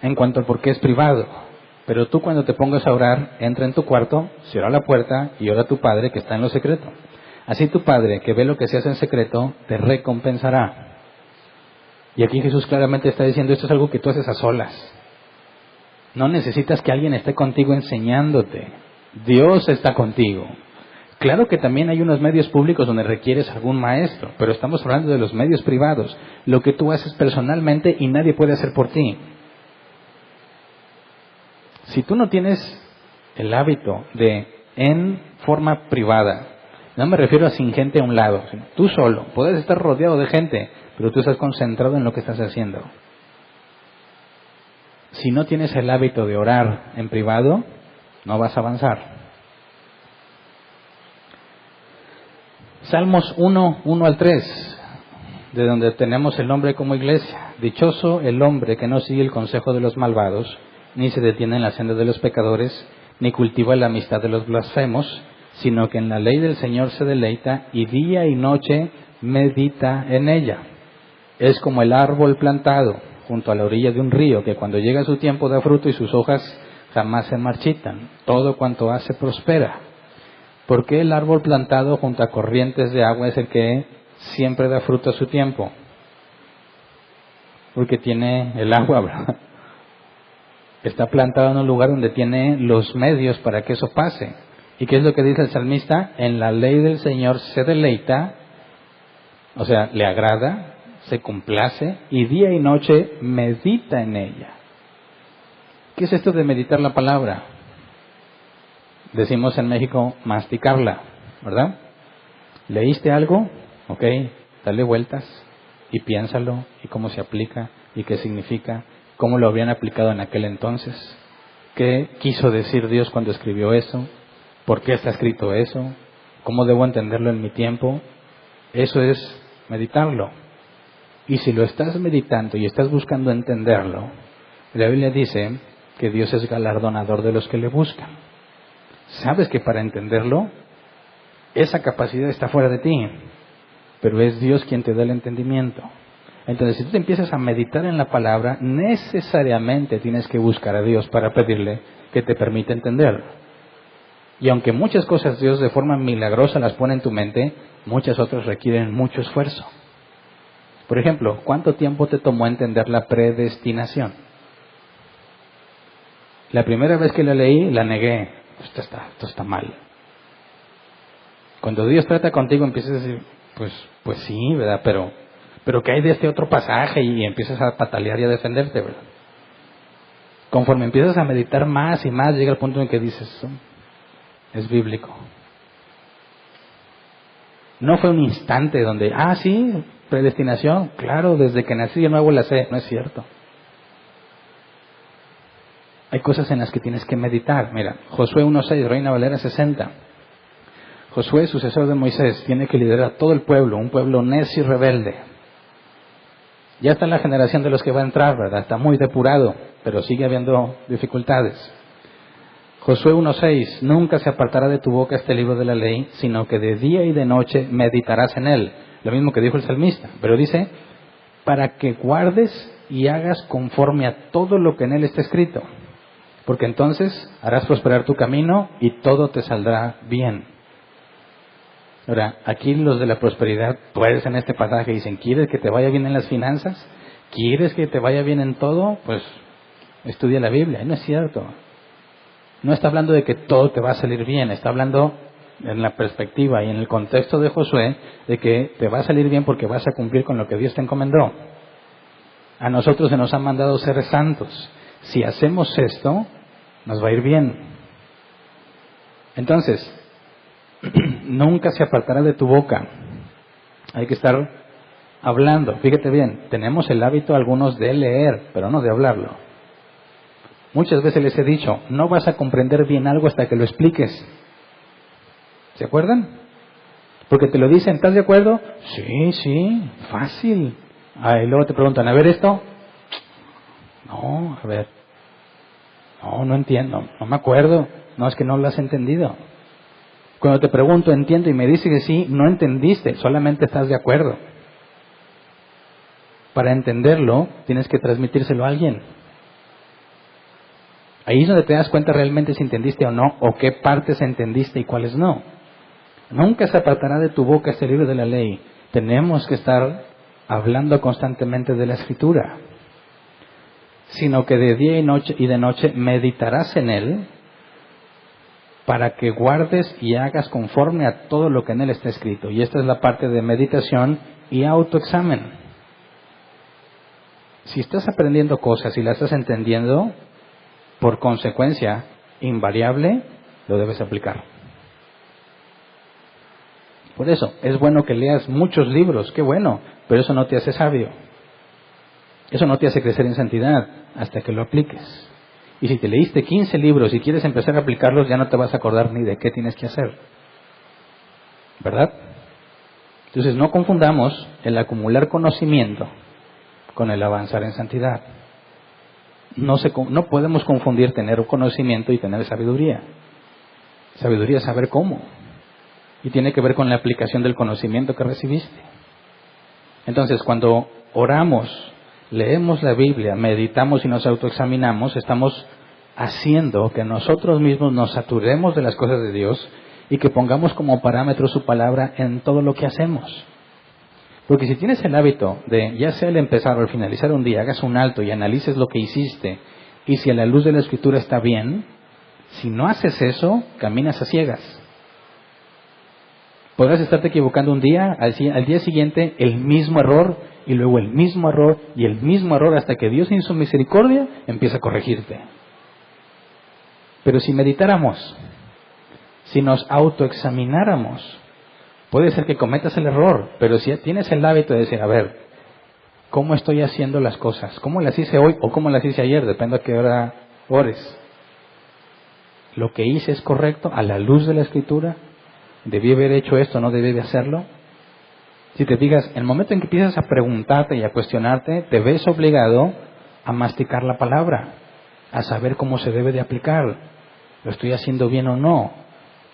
En cuanto al por qué es privado. Pero tú cuando te pongas a orar, entra en tu cuarto, cierra la puerta y ora a tu Padre que está en lo secreto. Así tu Padre, que ve lo que se hace en secreto, te recompensará. Y aquí Jesús claramente está diciendo, esto es algo que tú haces a solas. No necesitas que alguien esté contigo enseñándote. Dios está contigo. Claro que también hay unos medios públicos donde requieres algún maestro, pero estamos hablando de los medios privados, lo que tú haces personalmente y nadie puede hacer por ti. Si tú no tienes el hábito de, en forma privada, no me refiero a sin gente a un lado, sino tú solo, puedes estar rodeado de gente, pero tú estás concentrado en lo que estás haciendo. Si no tienes el hábito de orar en privado, no vas a avanzar. Salmos 1:1-3, de donde tenemos el nombre como iglesia. Dichoso el hombre que no sigue el consejo de los malvados, ni se detiene en la senda de los pecadores, ni cultiva la amistad de los blasfemos, sino que en la ley del Señor se deleita y día y noche medita en ella. Es como el árbol plantado junto a la orilla de un río, que cuando llega su tiempo da fruto y sus hojas jamás se marchitan. Todo cuanto hace prospera. ¿Por qué el árbol plantado junto a corrientes de agua es el que siempre da fruto a su tiempo? Porque tiene el agua, ¿verdad? Está plantado en un lugar donde tiene los medios para que eso pase. ¿Y qué es lo que dice el salmista? En la ley del Señor se deleita, o sea, le agrada, se complace y día y noche medita en ella. ¿Qué es esto de meditar la palabra? Decimos en México, masticarla, ¿verdad? ¿Leíste algo? Ok, dale vueltas y piénsalo y cómo se aplica y qué significa, cómo lo habían aplicado en aquel entonces, qué quiso decir Dios cuando escribió eso, por qué está escrito eso, cómo debo entenderlo en mi tiempo. Eso es meditarlo. Y si lo estás meditando y estás buscando entenderlo, la Biblia dice que Dios es galardonador de los que le buscan. Sabes que para entenderlo, esa capacidad está fuera de ti, pero es Dios quien te da el entendimiento. Entonces, si tú te empiezas a meditar en la palabra, necesariamente tienes que buscar a Dios para pedirle que te permita entender. Y aunque muchas cosas Dios de forma milagrosa las pone en tu mente, muchas otras requieren mucho esfuerzo. Por ejemplo, ¿cuánto tiempo te tomó entender la predestinación? La primera vez que la leí, la negué. Esto está mal. Cuando Dios trata contigo, empiezas a decir, pues sí, ¿verdad? Pero ¿qué hay de este otro pasaje? Y empiezas a patalear y a defenderte, ¿verdad? Conforme empiezas a meditar más y más, llega el punto en que dices, es bíblico. No fue un instante donde, sí, predestinación, claro, desde que nací de nuevo la sé. No es cierto. Hay cosas en las que tienes que meditar. Mira, Josué 1:6, Reina Valera 60. Josué, sucesor de Moisés, tiene que liderar a todo el pueblo, un pueblo necio y rebelde. Ya está en la generación de los que va a entrar, ¿verdad? Está muy depurado, pero sigue habiendo dificultades. Josué 1:6, nunca se apartará de tu boca este libro de la ley, sino que de día y de noche meditarás en él. Lo mismo que dijo el salmista, pero dice, para que guardes y hagas conforme a todo lo que en él está escrito, porque entonces harás prosperar tu camino y todo te saldrá bien. Ahora, aquí los de la prosperidad, pues en este pasaje dicen, ¿quieres que te vaya bien en las finanzas? ¿Quieres que te vaya bien en todo? Pues estudia la Biblia. Y no es cierto. No está hablando de que todo te va a salir bien, está hablando en la perspectiva y en el contexto de Josué de que te va a salir bien porque vas a cumplir con lo que Dios te encomendó. A nosotros se nos han mandado ser santos. Si hacemos esto, nos va a ir bien. Entonces, nunca se apartará de tu boca. Hay que estar hablando. Fíjate bien, tenemos el hábito algunos de leer, pero no de hablarlo. Muchas veces les he dicho, no vas a comprender bien algo hasta que lo expliques. ¿Se acuerdan? Porque te lo dicen, ¿estás de acuerdo? Sí, fácil. Y luego te preguntan, a ver esto. No, a ver. No entiendo, no me acuerdo. No, es que no lo has entendido. Cuando te pregunto, entiendo, y me dices que sí, no entendiste, solamente estás de acuerdo. Para entenderlo, tienes que transmitírselo a alguien. Ahí es donde te das cuenta realmente si entendiste o no, o qué partes entendiste y cuáles no. Nunca se apartará de tu boca este libro de la ley. Tenemos que estar hablando constantemente de la Escritura. Sino que de día y de noche meditarás en él, para que guardes y hagas conforme a todo lo que en él está escrito. Y esta es la parte de meditación y autoexamen. Si estás aprendiendo cosas y las estás entendiendo, por consecuencia invariable, lo debes aplicar. Por eso, es bueno que leas muchos libros, qué bueno, pero eso no te hace sabio. Eso no te hace crecer en santidad hasta que lo apliques. Y si te leíste 15 libros y quieres empezar a aplicarlos, ya no te vas a acordar ni de qué tienes que hacer. ¿Verdad? Entonces no confundamos el acumular conocimiento con el avanzar en santidad. No podemos confundir tener conocimiento y tener sabiduría. Sabiduría es saber cómo. Y tiene que ver con la aplicación del conocimiento que recibiste. Entonces, cuando oramos, leemos la Biblia, meditamos y nos autoexaminamos, estamos haciendo que nosotros mismos nos saturemos de las cosas de Dios y que pongamos como parámetro su palabra en todo lo que hacemos. Porque si tienes el hábito de, ya sea al empezar o al finalizar un día, hagas un alto y analices lo que hiciste, y si a la luz de la Escritura está bien, si no haces eso, caminas a ciegas. Podrás estarte equivocando un día, al día siguiente el mismo error, y luego el mismo error, y el mismo error, hasta que Dios en su misericordia empieza a corregirte. Pero si meditáramos, si nos autoexamináramos, puede ser que cometas el error, pero si tienes el hábito de decir, a ver, ¿cómo estoy haciendo las cosas? ¿Cómo las hice hoy o cómo las hice ayer? Depende a qué hora ores. ¿Lo que hice es correcto a la luz de la Escritura? ¿Debí haber hecho esto? ¿No debí de hacerlo? Si te fijas, el momento en que empiezas a preguntarte y a cuestionarte, te ves obligado a masticar la palabra, a saber cómo se debe de aplicar. ¿Lo estoy haciendo bien o no?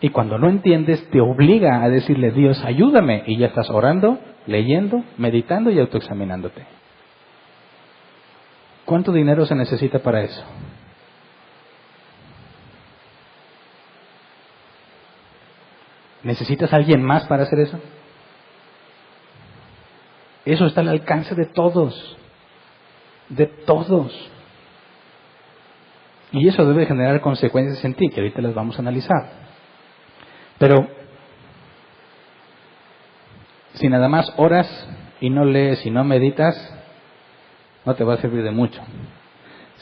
Y cuando no entiendes, te obliga a decirle, Dios, ayúdame. Y ya estás orando, leyendo, meditando y autoexaminándote. ¿Cuánto dinero se necesita para eso? ¿Necesitas a alguien más para hacer eso? Eso está al alcance de todos. De todos. Y eso debe generar consecuencias en ti, que ahorita las vamos a analizar. Pero, si nada más oras y no lees y no meditas, no te va a servir de mucho.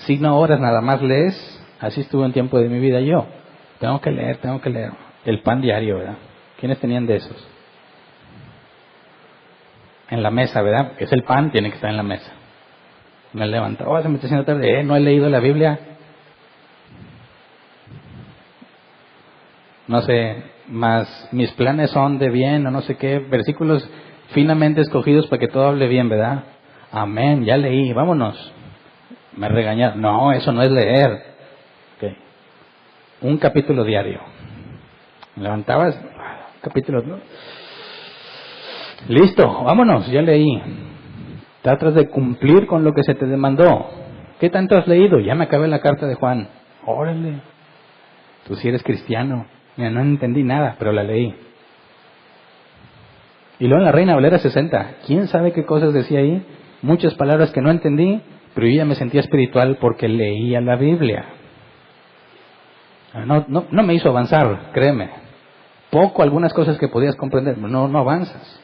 Si no oras, nada más lees, así estuve un tiempo de mi vida yo. Tengo que leer. El pan diario, ¿verdad? ¿Quiénes tenían de esos? en la mesa, ¿verdad? Es el pan, tiene que estar en la mesa. Me levanto, se me está haciendo tarde, no he leído la Biblia. No sé, más mis planes son de bien, o no sé qué, versículos finamente escogidos para que todo hable bien, ¿verdad? Amén, ya leí, vámonos. Me regañaron, no, eso no es leer. Okay. Un capítulo diario. Me levantabas, capítulo, ¿no? Listo, vámonos, ya leí. Tratas de cumplir con lo que se te demandó. ¿Qué tanto has leído? Ya me acabé la carta de Juan. Órale, tú sí eres cristiano. Mira, no entendí nada, pero la leí. Y luego en la Reina Valera 60, ¿quién sabe qué cosas decía ahí? Muchas palabras que no entendí, pero yo ya me sentía espiritual porque leía la Biblia. No me hizo avanzar, créeme. Poco algunas cosas que podías comprender, no avanzas.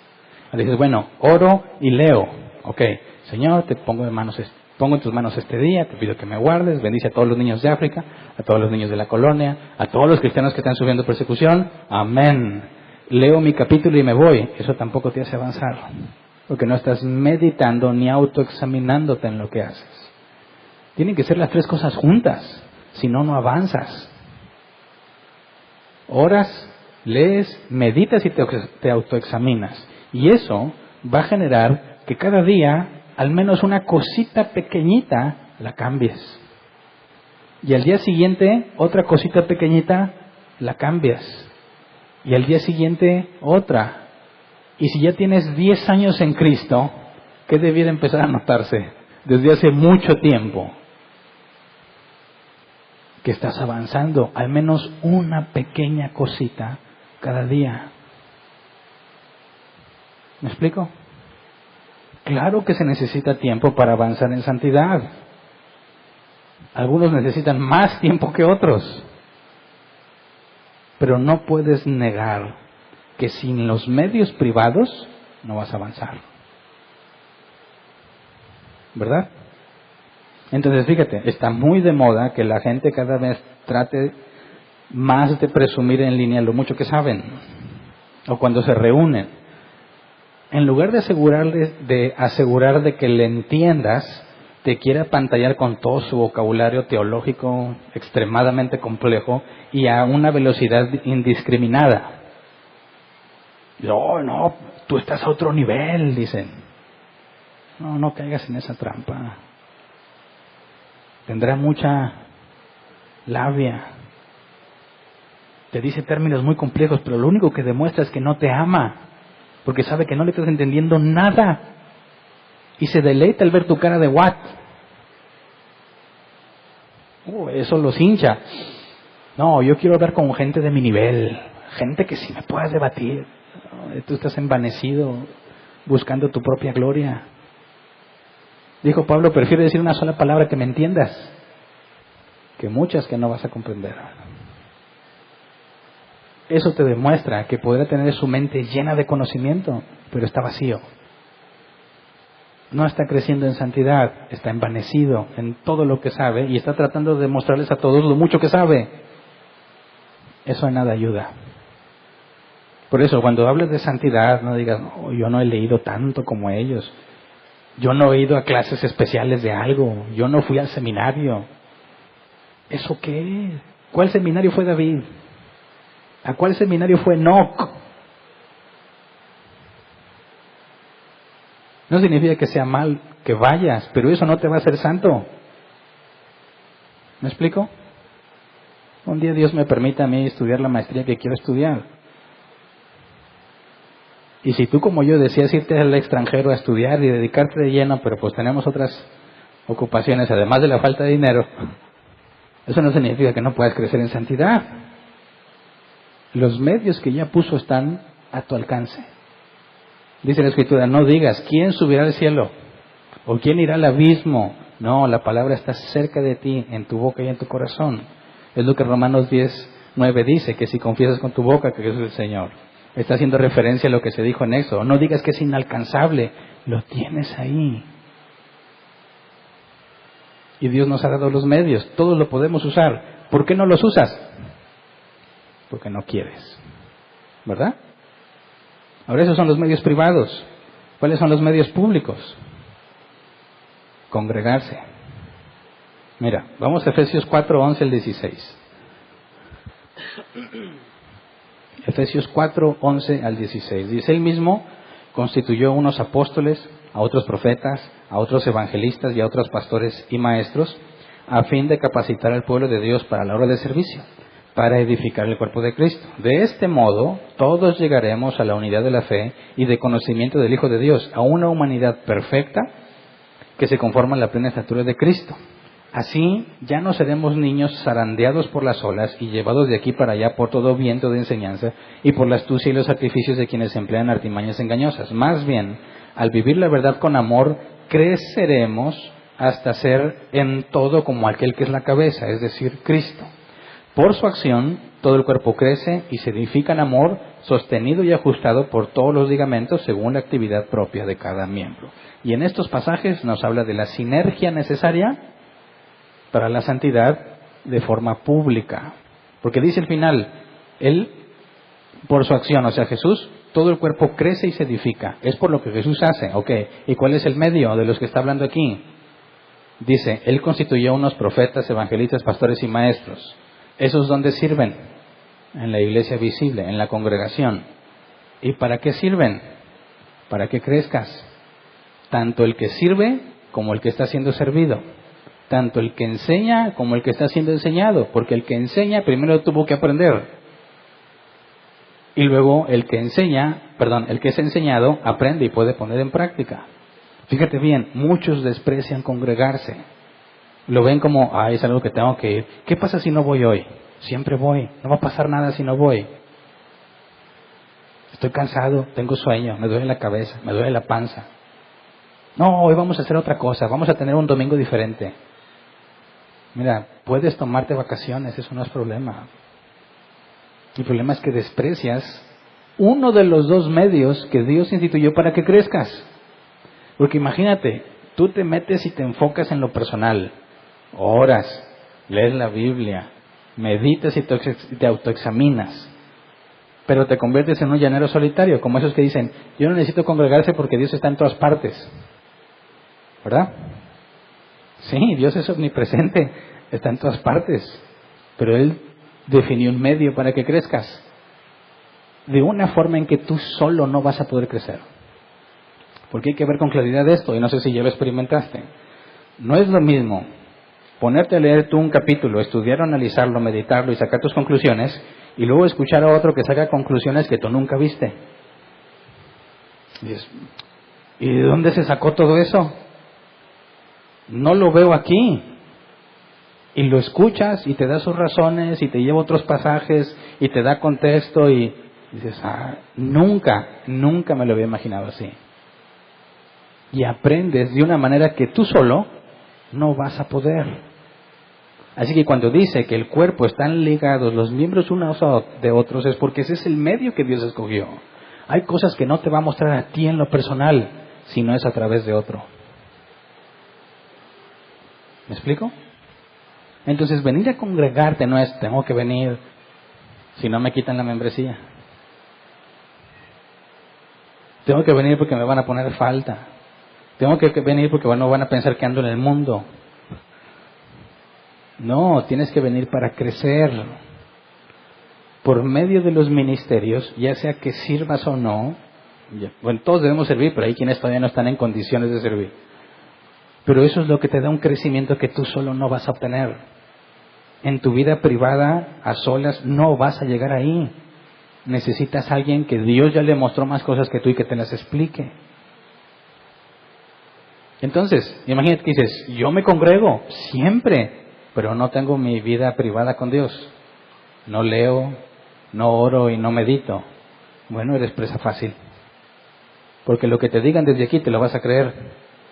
Dices, bueno, oro y leo. Ok, Señor, te pongo en tus manos este día, te pido que me guardes, bendice a todos los niños de África, a todos los niños de la colonia, a todos los cristianos que están sufriendo persecución. Amén. Leo mi capítulo y me voy. Eso tampoco te hace avanzar, porque no estás meditando ni autoexaminándote en lo que haces. Tienen que ser las tres cosas juntas, si no, no avanzas. Oras, lees, meditas y te autoexaminas. Y eso va a generar que cada día, al menos una cosita pequeñita, la cambies. Y al día siguiente, otra cosita pequeñita, la cambias. Y al día siguiente, otra. Y si ya tienes 10 años en Cristo, ¿qué debiera empezar a notarse? Desde hace mucho tiempo. Que estás avanzando, al menos una pequeña cosita cada día. ¿Me explico? Claro que se necesita tiempo para avanzar en santidad. Algunos necesitan más tiempo que otros. Pero no puedes negar que sin los medios privados no vas a avanzar. ¿Verdad? Entonces, fíjate, está muy de moda que la gente cada vez trate más de presumir en línea lo mucho que saben. O cuando se reúnen. En lugar de asegurar de que le entiendas, te quiere apantallar con todo su vocabulario teológico extremadamente complejo y a una velocidad indiscriminada. No, tú estás a otro nivel, dicen. No caigas en esa trampa. Tendrá mucha labia. Te dice términos muy complejos, pero lo único que demuestra es que no te ama. Porque sabe que no le estás entendiendo nada. Y se deleita al ver tu cara de what. Eso los hincha. No, yo quiero hablar con gente de mi nivel. Gente que sí me pueda debatir. Tú estás envanecido buscando tu propia gloria. Dijo Pablo, prefiero decir una sola palabra que me entiendas que muchas que no vas a comprender. Eso te demuestra que podrá tener su mente llena de conocimiento, pero está vacío. No está creciendo en santidad, está envanecido en todo lo que sabe y está tratando de mostrarles a todos lo mucho que sabe. Eso en nada ayuda. Por eso, cuando hables de santidad, no digas, yo no he leído tanto como ellos. Yo no he ido a clases especiales de algo. Yo no fui al seminario. ¿Eso qué? ¿Cuál seminario fue David? ¿A cuál seminario fue Enoc? No significa que sea mal que vayas, pero eso no te va a hacer santo. ¿Me explico? Un día Dios me permite a mí estudiar la maestría que quiero estudiar. Y si tú como yo decías irte al extranjero a estudiar y dedicarte de lleno, pero pues tenemos otras ocupaciones, además de la falta de dinero, eso no significa que no puedas crecer en santidad. Los medios que ya puso están a tu alcance. Dice la Escritura, no digas, ¿quién subirá al cielo? ¿O quién irá al abismo? No, la palabra está cerca de ti, en tu boca y en tu corazón. Es lo que Romanos 10:9 dice, que si confiesas con tu boca que Jesús es el Señor. Está haciendo referencia a lo que se dijo en Éxodo. No digas que es inalcanzable, lo tienes ahí. Y Dios nos ha dado los medios, todos lo podemos usar. ¿Por qué no los usas? Porque no quieres, ¿verdad? Ahora esos son los medios privados. ¿Cuáles son los medios públicos? Congregarse. Mira, vamos a Efesios 4, 11 al 16. Efesios 4, 11 al 16. Dice, él mismo constituyó unos apóstoles, a otros profetas, a otros evangelistas y a otros pastores y maestros, a fin de capacitar al pueblo de Dios para la obra de servicio, para edificar el cuerpo de Cristo. De este modo, todos llegaremos a la unidad de la fe y de conocimiento del Hijo de Dios, a una humanidad perfecta que se conforma a la plena estatura de Cristo. Así, ya no seremos niños zarandeados por las olas y llevados de aquí para allá por todo viento de enseñanza y por la astucia y los artificios de quienes emplean artimañas engañosas. Más bien, al vivir la verdad con amor, creceremos hasta ser en todo como aquel que es la cabeza, es decir, Cristo. Por su acción, todo el cuerpo crece y se edifica en amor, sostenido y ajustado por todos los ligamentos según la actividad propia de cada miembro. Y en estos pasajes nos habla de la sinergia necesaria para la santidad de forma pública. Porque dice al final, Él, por su acción, o sea, Jesús, todo el cuerpo crece y se edifica. Es por lo que Jesús hace. Ok, ¿y cuál es el medio de los que está hablando aquí? Dice, Él constituyó unos profetas, evangelistas, pastores y maestros. ¿Esos dónde sirven? En la iglesia visible, en la congregación. ¿Y para qué sirven? Para que crezcas. Tanto el que sirve como el que está siendo servido. Tanto el que enseña como el que está siendo enseñado. Porque el que enseña primero tuvo que aprender. Y luego el que es enseñado aprende y puede poner en práctica. Fíjate bien, muchos desprecian congregarse. Lo ven como, es algo que tengo que ir. ¿Qué pasa si no voy hoy? Siempre voy. No va a pasar nada si no voy. Estoy cansado, tengo sueño, me duele la cabeza, me duele la panza. No, hoy vamos a hacer otra cosa, vamos a tener un domingo diferente. Mira, puedes tomarte vacaciones, eso no es problema. El problema es que desprecias uno de los dos medios que Dios instituyó para que crezcas. Porque imagínate, tú te metes y te enfocas en lo personal. Oras, lees la Biblia, meditas y te autoexaminas. Pero te conviertes en un llanero solitario, como esos que dicen, yo no necesito congregarse porque Dios está en todas partes. ¿Verdad? Sí, Dios es omnipresente, está en todas partes. Pero Él definió un medio para que crezcas. De una forma en que tú solo no vas a poder crecer. Porque hay que ver con claridad esto, y no sé si ya lo experimentaste. No es lo mismo ponerte a leer tú un capítulo, estudiar, analizarlo, meditarlo y sacar tus conclusiones, y luego escuchar a otro que saca conclusiones que tú nunca viste. Y dices, ¿y de dónde se sacó todo eso? No lo veo aquí. Y lo escuchas y te da sus razones y te lleva otros pasajes y te da contexto y dices, nunca me lo había imaginado así. Y aprendes de una manera que tú solo no vas a poder. Así que cuando dice que el cuerpo están ligados los miembros unos de otros es porque ese es el medio que Dios escogió. Hay cosas que no te va a mostrar a ti en lo personal, si no es a través de otro. ¿Me explico? Entonces venir a congregarte no es tengo que venir si no me quitan la membresía. Tengo que venir porque me van a poner falta. Tengo que venir porque no van a pensar que ando en el mundo. No, tienes que venir para crecer. Por medio de los ministerios, ya sea que sirvas o no, bueno, todos debemos servir, pero hay quienes todavía no están en condiciones de servir. Pero eso es lo que te da un crecimiento que tú solo no vas a obtener. En tu vida privada, a solas, no vas a llegar ahí. Necesitas a alguien que Dios ya le mostró más cosas que tú y que te las explique. Entonces, imagínate que dices, yo me congrego siempre, pero no tengo mi vida privada con Dios. No leo, no oro y no medito. Bueno, eres presa fácil. Porque lo que te digan desde aquí te lo vas a creer.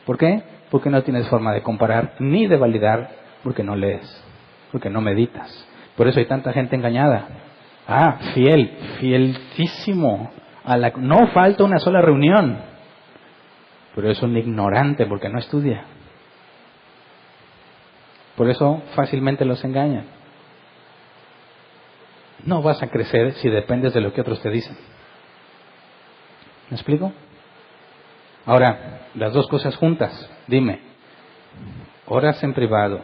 ¿Por qué? Porque no tienes forma de comparar ni de validar, porque no lees, porque no meditas. Por eso hay tanta gente engañada. Fielísimo. No falta una sola reunión. Pero es un ignorante porque no estudia. Por eso fácilmente los engañan. No vas a crecer si dependes de lo que otros te dicen. ¿Me explico? Ahora, las dos cosas juntas, dime, oras en privado,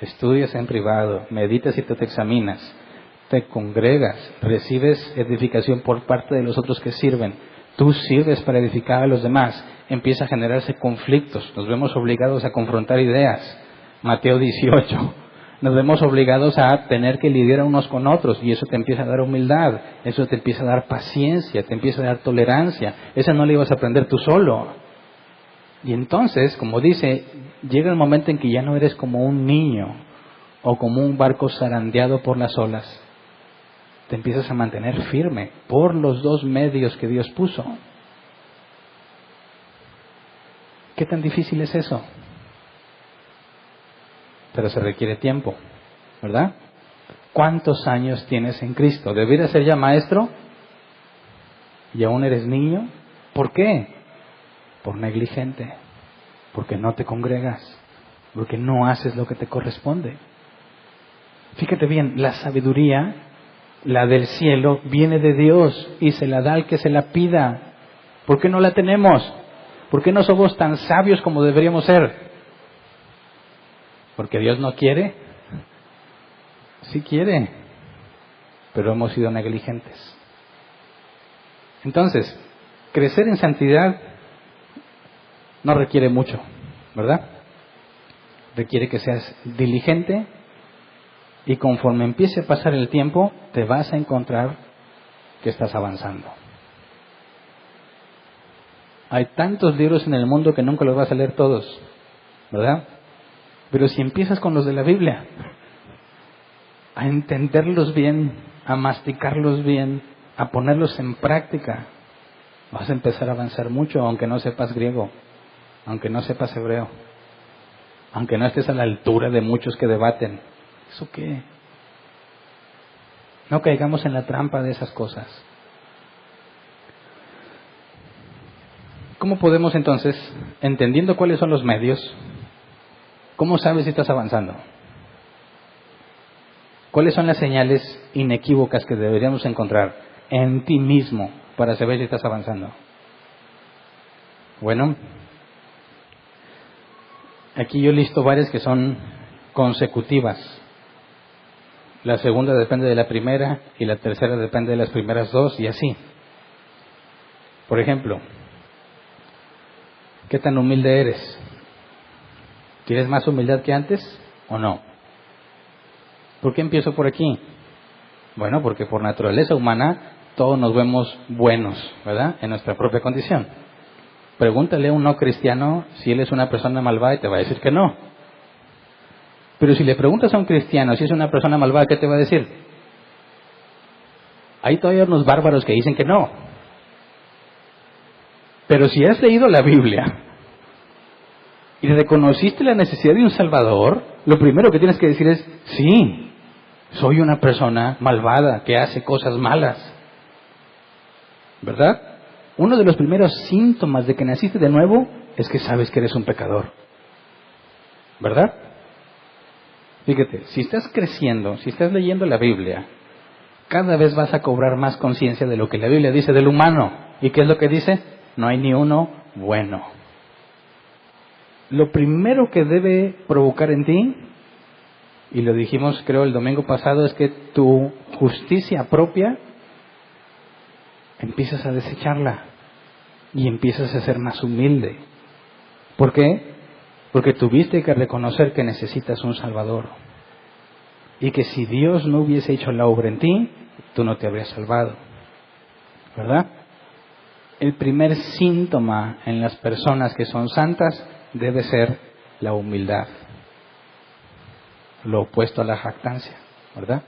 estudias en privado, meditas y te examinas, te congregas, recibes edificación por parte de los otros que sirven, tú sirves para edificar a los demás, empieza a generarse conflictos, nos vemos obligados a confrontar ideas. Mateo 18, nos vemos obligados a tener que lidiar unos con otros y eso te empieza a dar humildad, eso te empieza a dar paciencia, te empieza a dar tolerancia, esa no la ibas a aprender tú solo. Y entonces, como dice, llega el momento en que ya no eres como un niño o como un barco zarandeado por las olas, te empiezas a mantener firme por los dos medios que Dios puso. ¿Qué tan difícil es eso? Pero se requiere tiempo, ¿verdad? ¿Cuántos años tienes en Cristo? ¿Deberías ser ya maestro? ¿Y aún eres niño? ¿Por qué? Por negligente, porque no te congregas, porque no haces lo que te corresponde. Fíjate bien, la sabiduría, la del cielo, viene de Dios y se la da al que se la pida. ¿Por qué no la tenemos? ¿Por qué no somos tan sabios como deberíamos ser? ¿Porque Dios no quiere? Sí quiere, pero hemos sido negligentes. Entonces, crecer en santidad no requiere mucho, ¿verdad? Requiere que seas diligente y conforme empiece a pasar el tiempo, te vas a encontrar que estás avanzando. Hay tantos libros en el mundo que nunca los vas a leer todos, ¿verdad? Pero si empiezas con los de la Biblia, a entenderlos bien, a masticarlos bien, a ponerlos en práctica, vas a empezar a avanzar mucho, aunque no sepas griego, aunque no sepas hebreo, aunque no estés a la altura de muchos que debaten. ¿Eso qué? No caigamos en la trampa de esas cosas. ¿Cómo podemos entonces, entendiendo cuáles son los medios, cómo sabes si estás avanzando? ¿Cuáles son las señales inequívocas que deberíamos encontrar en ti mismo para saber si estás avanzando? Bueno, aquí yo listo varias que son consecutivas. La segunda depende de la primera y la tercera depende de las primeras dos y así. Por ejemplo, ¿qué tan humilde eres? ¿Tienes más humildad que antes o no? ¿Por qué empiezo por aquí? Bueno, porque por naturaleza humana todos nos vemos buenos, ¿verdad? En nuestra propia condición. Pregúntale a un no cristiano si él es una persona malvada y te va a decir que no. Pero si le preguntas a un cristiano si es una persona malvada, ¿qué te va a decir? Hay todavía unos bárbaros que dicen que no. Pero si has leído la Biblia y reconociste la necesidad de un Salvador, lo primero que tienes que decir es, sí, soy una persona malvada que hace cosas malas. ¿Verdad? Uno de los primeros síntomas de que naciste de nuevo es que sabes que eres un pecador. ¿Verdad? Fíjate, si estás creciendo, si estás leyendo la Biblia, cada vez vas a cobrar más conciencia de lo que la Biblia dice del humano. ¿Y qué es lo que dice? No hay ni uno bueno. Lo primero que debe provocar en ti, y lo dijimos creo el domingo pasado, es que tu justicia propia empiezas a desecharla y empiezas a ser más humilde. ¿Por qué? Porque tuviste que reconocer que necesitas un Salvador y que si Dios no hubiese hecho la obra en ti, tú no te habrías salvado. ¿Verdad? El primer síntoma en las personas que son santas debe ser la humildad, lo opuesto a la jactancia, ¿verdad?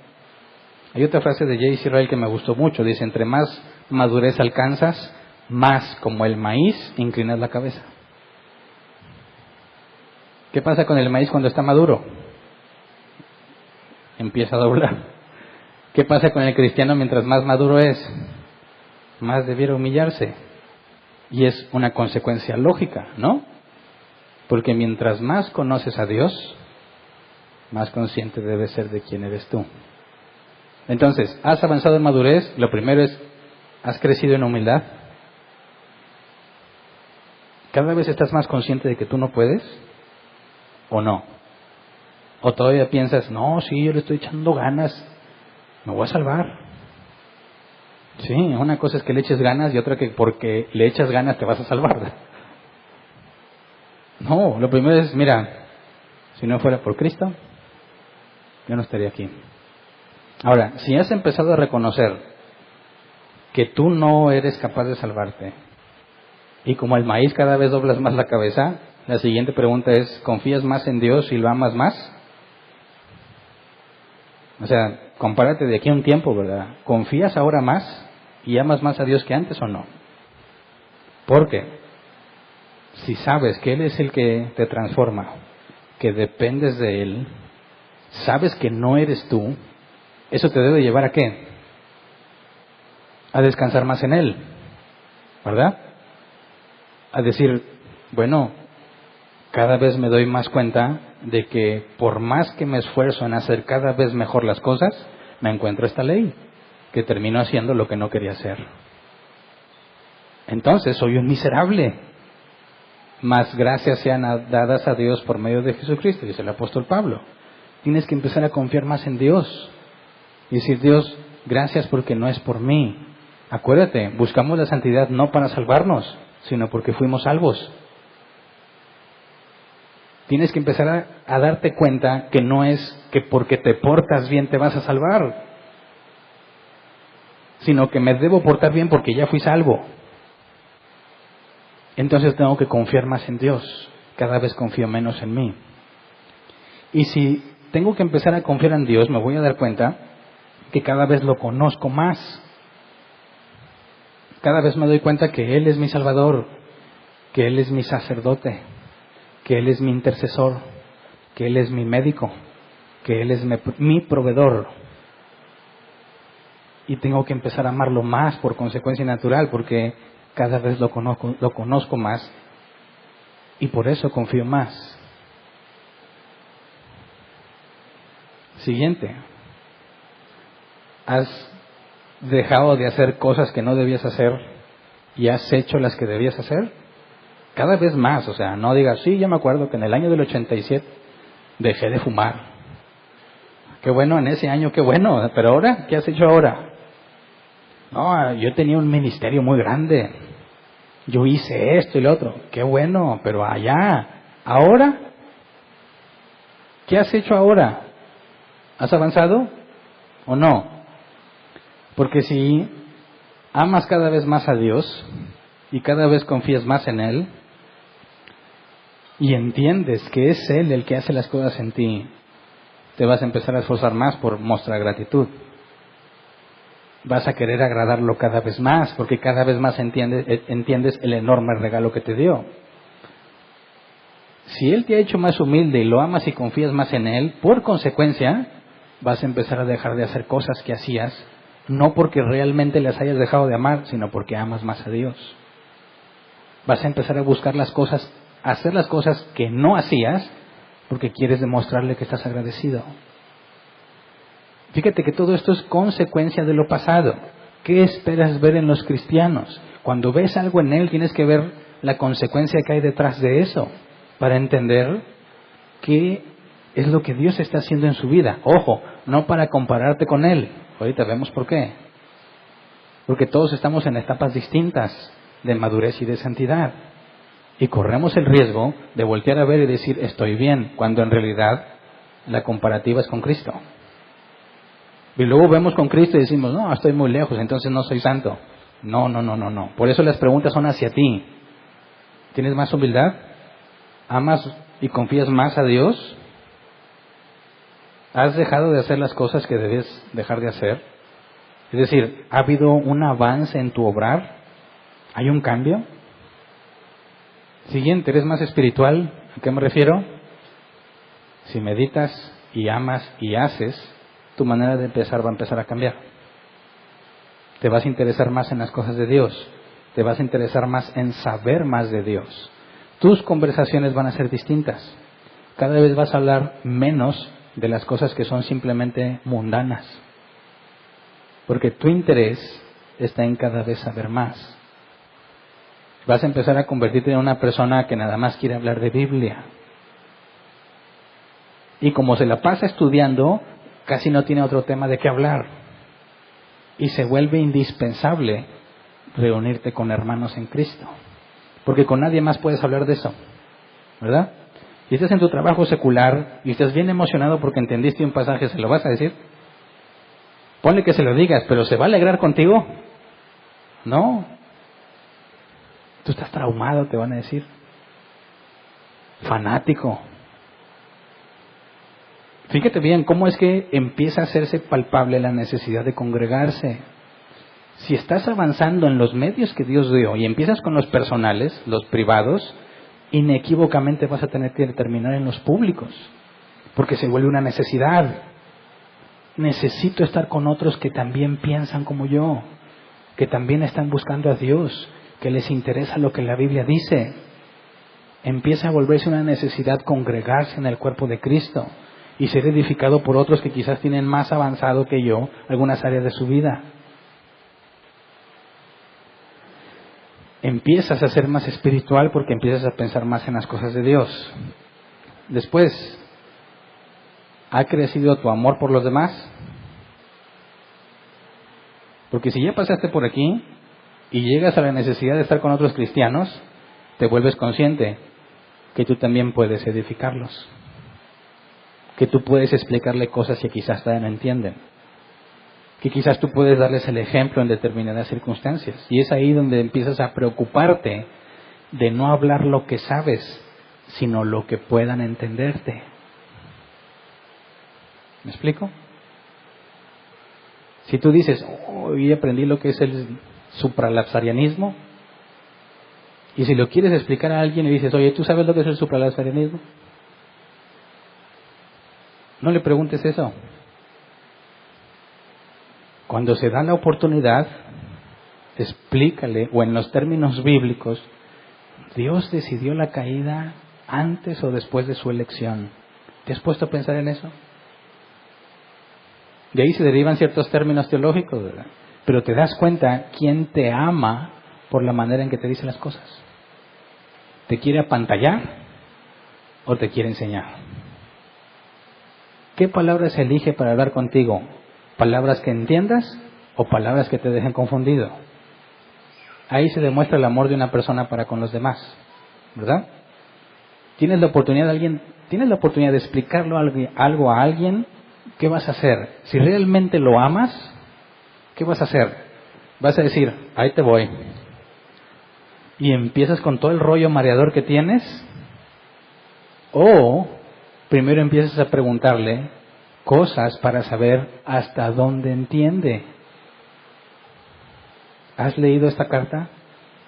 Hay otra frase de J. Israel que me gustó mucho, dice, entre más madurez alcanzas, más como el maíz inclinas la cabeza. ¿Qué pasa con el maíz cuando está maduro? Empieza a doblar. ¿Qué pasa con el cristiano mientras más maduro es? Más debiera humillarse. Y es una consecuencia lógica, ¿no? Porque mientras más conoces a Dios, más consciente debes ser de quién eres tú. Entonces, ¿has avanzado en madurez? Lo primero es, ¿has crecido en humildad? ¿Cada vez estás más consciente de que tú no puedes? ¿O no? ¿O todavía piensas, no, sí, yo le estoy echando ganas, me voy a salvar? Sí, una cosa es que le eches ganas y otra que porque le echas ganas te vas a salvar. No, lo primero es, mira, si no fuera por Cristo, yo no estaría aquí. Ahora, si has empezado a reconocer que tú no eres capaz de salvarte, y como el maíz cada vez doblas más la cabeza, la siguiente pregunta es, ¿confías más en Dios y lo amas más? O sea, compárate de aquí a un tiempo, ¿verdad? ¿Confías ahora más y amas más a Dios que antes o no? Porque si sabes que Él es el que te transforma, que dependes de Él, sabes que no eres tú, eso te debe llevar ¿a qué? A descansar más en Él, ¿verdad? A decir, bueno, cada vez me doy más cuenta de que por más que me esfuerzo en hacer cada vez mejor las cosas, me encuentro esta ley, que termino haciendo lo que no quería hacer. Entonces soy un miserable. Más gracias sean dadas a Dios por medio de Jesucristo, dice el apóstol Pablo. Tienes que empezar a confiar más en Dios. Y decir, Dios, gracias porque no es por mí. Acuérdate, buscamos la santidad no para salvarnos, sino porque fuimos salvos. Tienes que empezar a darte cuenta que no es que porque te portas bien te vas a salvar, sino que me debo portar bien porque ya fui salvo. Entonces tengo que confiar más en Dios. Cada vez confío menos en mí. Y si tengo que empezar a confiar en Dios, me voy a dar cuenta que cada vez lo conozco más. Cada vez me doy cuenta que Él es mi Salvador, que Él es mi sacerdote, que Él es mi intercesor, que Él es mi médico, que Él es mi proveedor. Y tengo que empezar a amarlo más por consecuencia natural, porque cada vez lo conozco más y por eso confío más. Siguiente. ¿Has dejado de hacer cosas que no debías hacer y has hecho las que debías hacer? Cada vez más, o sea, no digas, sí, ya me acuerdo que en el año del 87 dejé de fumar. Qué bueno en ese año, qué bueno, pero ahora, ¿qué has hecho ahora? No, yo tenía un ministerio muy grande, yo hice esto y lo otro, qué bueno, pero allá, ahora, ¿qué has hecho ahora? ¿Has avanzado o no? Porque si amas cada vez más a Dios y cada vez confías más en Él y entiendes que es Él el que hace las cosas en ti, te vas a empezar a esforzar más por mostrar gratitud. Vas a querer agradarlo cada vez más, porque cada vez más entiendes el enorme regalo que te dio. Si Él te ha hecho más humilde y lo amas y confías más en Él, por consecuencia, vas a empezar a dejar de hacer cosas que hacías, no porque realmente las hayas dejado de amar, sino porque amas más a Dios. Vas a empezar a buscar las cosas, a hacer las cosas que no hacías, porque quieres demostrarle que estás agradecido. Fíjate que todo esto es consecuencia de lo pasado. ¿Qué esperas ver en los cristianos? Cuando ves algo en Él, tienes que ver la consecuencia que hay detrás de eso, para entender qué es lo que Dios está haciendo en su vida. Ojo, no para compararte con Él. Ahorita vemos por qué. Porque todos estamos en etapas distintas de madurez y de santidad. Y corremos el riesgo de voltear a ver y decir, estoy bien, cuando en realidad la comparativa es con Cristo. Y luego vemos con Cristo y decimos, no, estoy muy lejos, entonces no soy santo. No. Por eso las preguntas son hacia ti. ¿Tienes más humildad? ¿Amas y confías más a Dios? ¿Has dejado de hacer las cosas que debes dejar de hacer? Es decir, ¿ha habido un avance en tu obrar? ¿Hay un cambio? Siguiente, ¿eres más espiritual? ¿A qué me refiero? Si meditas y amas y haces, tu manera de empezar va a empezar a cambiar. Te vas a interesar más en las cosas de Dios. Te vas a interesar más en saber más de Dios. Tus conversaciones van a ser distintas. Cada vez vas a hablar menos de las cosas que son simplemente mundanas. Porque tu interés está en cada vez saber más. Vas a empezar a convertirte en una persona que nada más quiere hablar de Biblia. Y como se la pasa estudiando, casi no tiene otro tema de qué hablar. Y se vuelve indispensable reunirte con hermanos en Cristo. Porque con nadie más puedes hablar de eso, ¿verdad? Y estás en tu trabajo secular y estás bien emocionado porque entendiste un pasaje, ¿se lo vas a decir? Ponle que se lo digas, pero ¿se va a alegrar contigo? No. Tú estás traumado, te van a decir. Fanático. Fíjate bien cómo es que empieza a hacerse palpable la necesidad de congregarse. Si estás avanzando en los medios que Dios dio y empiezas con los personales, los privados, inequívocamente vas a tener que terminar en los públicos, porque se vuelve una necesidad. Necesito estar con otros que también piensan como yo, que también están buscando a Dios, que les interesa lo que la Biblia dice. Empieza a volverse una necesidad congregarse en el cuerpo de Cristo y ser edificado por otros que quizás tienen más avanzado que yo algunas áreas de su vida. Empiezas a ser más espiritual porque empiezas a pensar más en las cosas de Dios. Después, ¿ha crecido tu amor por los demás? Porque si ya pasaste por aquí y llegas a la necesidad de estar con otros cristianos, te vuelves consciente que tú también puedes edificarlos, que tú puedes explicarle cosas que quizás todavía no entienden, que quizás tú puedes darles el ejemplo en determinadas circunstancias. Y es ahí donde empiezas a preocuparte de no hablar lo que sabes, sino lo que puedan entenderte. ¿Me explico? Si tú dices, hoy aprendí lo que es el supralapsarianismo, y si lo quieres explicar a alguien y dices, oye, ¿tú sabes lo que es el supralapsarianismo? No le preguntes eso. Cuando se da la oportunidad, explícale, o en los términos bíblicos, Dios decidió la caída antes o después de su elección. ¿Te has puesto a pensar en eso? De ahí se derivan ciertos términos teológicos, ¿verdad? Pero te das cuenta quién te ama por la manera en que te dice las cosas. ¿Te quiere apantallar o te quiere enseñar? ¿Qué palabras elige para hablar contigo? ¿Palabras que entiendas o palabras que te dejen confundido? Ahí se demuestra el amor de una persona para con los demás, ¿verdad? Tienes la oportunidad de explicarlo algo a alguien. ¿Qué vas a hacer? Si realmente lo amas, ¿qué vas a hacer? Vas a decir, ahí te voy. Y empiezas con todo el rollo mareador que tienes. O primero empiezas a preguntarle cosas para saber hasta dónde entiende. ¿Has leído esta carta?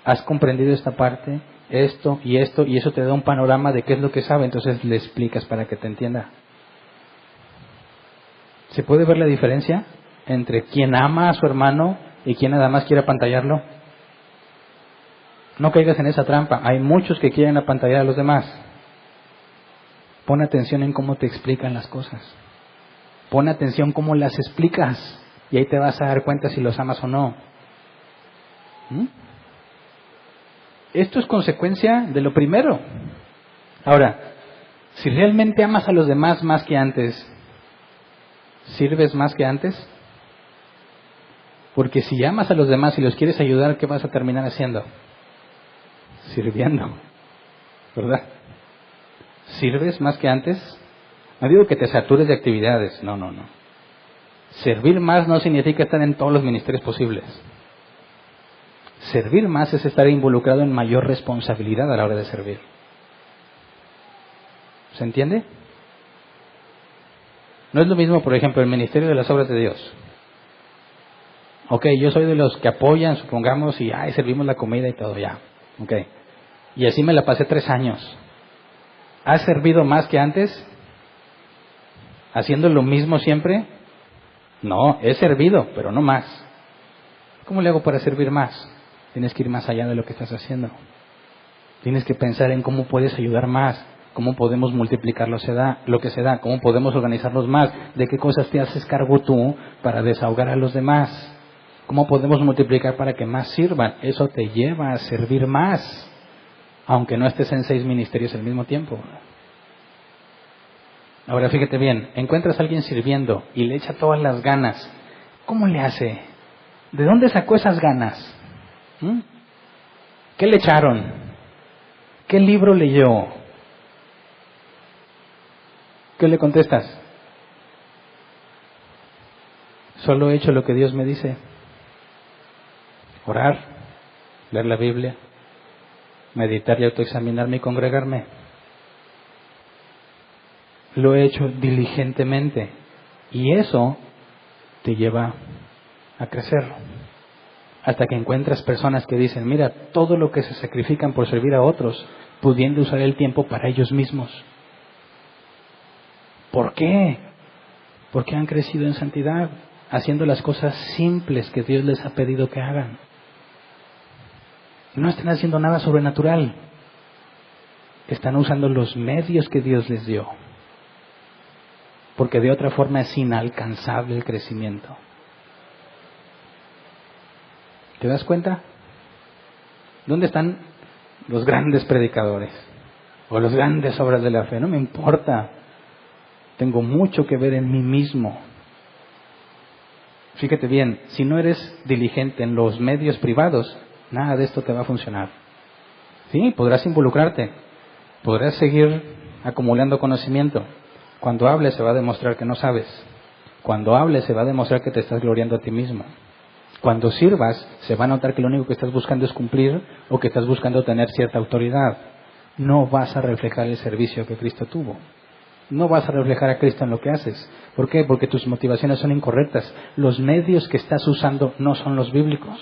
¿Has comprendido esta parte? Esto, y eso te da un panorama de qué es lo que sabe. Entonces le explicas para que te entienda. ¿Se puede ver la diferencia entre quien ama a su hermano y quien nada más quiere apantallarlo? No caigas en esa trampa. Hay muchos que quieren apantallar a los demás. Pon atención en cómo te explican las cosas. Pon atención cómo las explicas y ahí te vas a dar cuenta si los amas o no. Esto es consecuencia de lo primero. Ahora, si realmente amas a los demás más que antes, ¿sirves más que antes? Porque si amas a los demás y los quieres ayudar, ¿qué vas a terminar haciendo? Sirviendo, ¿verdad? ¿Sirves más que antes? No digo que te satures de actividades, no. Servir más no significa estar en todos los ministerios posibles. Servir más es estar involucrado en mayor responsabilidad a la hora de servir. ¿Se entiende? No es lo mismo, por ejemplo, el ministerio de las obras de Dios. Ok, yo soy de los que apoyan, supongamos, y servimos la comida y todo, ya. Ok. Y así me la pasé 3 años. ¿Has servido más que antes? ¿Haciendo lo mismo siempre? No, he servido, pero no más. ¿Cómo le hago para servir más? Tienes que ir más allá de lo que estás haciendo. Tienes que pensar en cómo puedes ayudar más, cómo podemos multiplicar lo que se da, cómo podemos organizarnos más, de qué cosas te haces cargo tú para desahogar a los demás, ¿Cómo podemos multiplicar para que más sirvan? Eso te lleva a servir más, aunque no estés en 6 ministerios al mismo tiempo. Ahora fíjate bien, encuentras a alguien sirviendo y le echa todas las ganas. ¿Cómo le hace? ¿De dónde sacó esas ganas? ¿Qué le echaron? ¿Qué libro leyó? ¿Qué le contestas? Solo he hecho lo que Dios me dice. Orar, leer la Biblia, meditar y autoexaminarme y congregarme. Lo he hecho diligentemente y eso te lleva a crecer. Hasta que encuentras personas que dicen, mira, todo lo que se sacrifican por servir a otros, pudiendo usar el tiempo para ellos mismos. ¿Por qué? Porque han crecido en santidad, haciendo las cosas simples que Dios les ha pedido que hagan. No están haciendo nada sobrenatural. Están usando los medios que Dios les dio. Porque de otra forma es inalcanzable el crecimiento. ¿Te das cuenta? ¿Dónde están los grandes predicadores? O las grandes obras de la fe. No me importa. Tengo mucho que ver en mí mismo. Fíjate bien, si no eres diligente en los medios privados, nada de esto te va a funcionar. Sí, podrás involucrarte. Podrás seguir acumulando conocimiento. Cuando hables se va a demostrar que no sabes. Cuando hables se va a demostrar que te estás gloriando a ti mismo. Cuando sirvas se va a notar que lo único que estás buscando es cumplir o que estás buscando tener cierta autoridad. No vas a reflejar el servicio que Cristo tuvo. No vas a reflejar a Cristo en lo que haces. ¿Por qué? Porque tus motivaciones son incorrectas. Los medios que estás usando no son los bíblicos.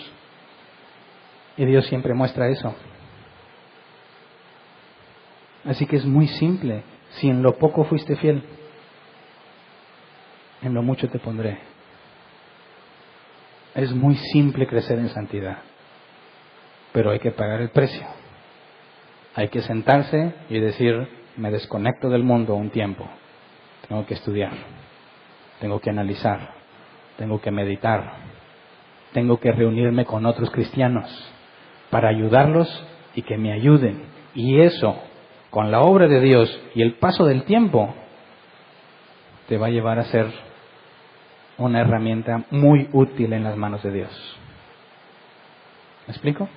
Y Dios siempre muestra eso. Así que es muy simple. Si en lo poco fuiste fiel, en lo mucho te pondré. Es muy simple crecer en santidad, pero hay que pagar el precio. Hay que sentarse y decir, me desconecto del mundo un tiempo. Tengo que estudiar, tengo que analizar, tengo que meditar, tengo que reunirme con otros cristianos para ayudarlos y que me ayuden. Y eso, con la obra de Dios y el paso del tiempo, te va a llevar a ser una herramienta muy útil en las manos de Dios. ¿Me explico?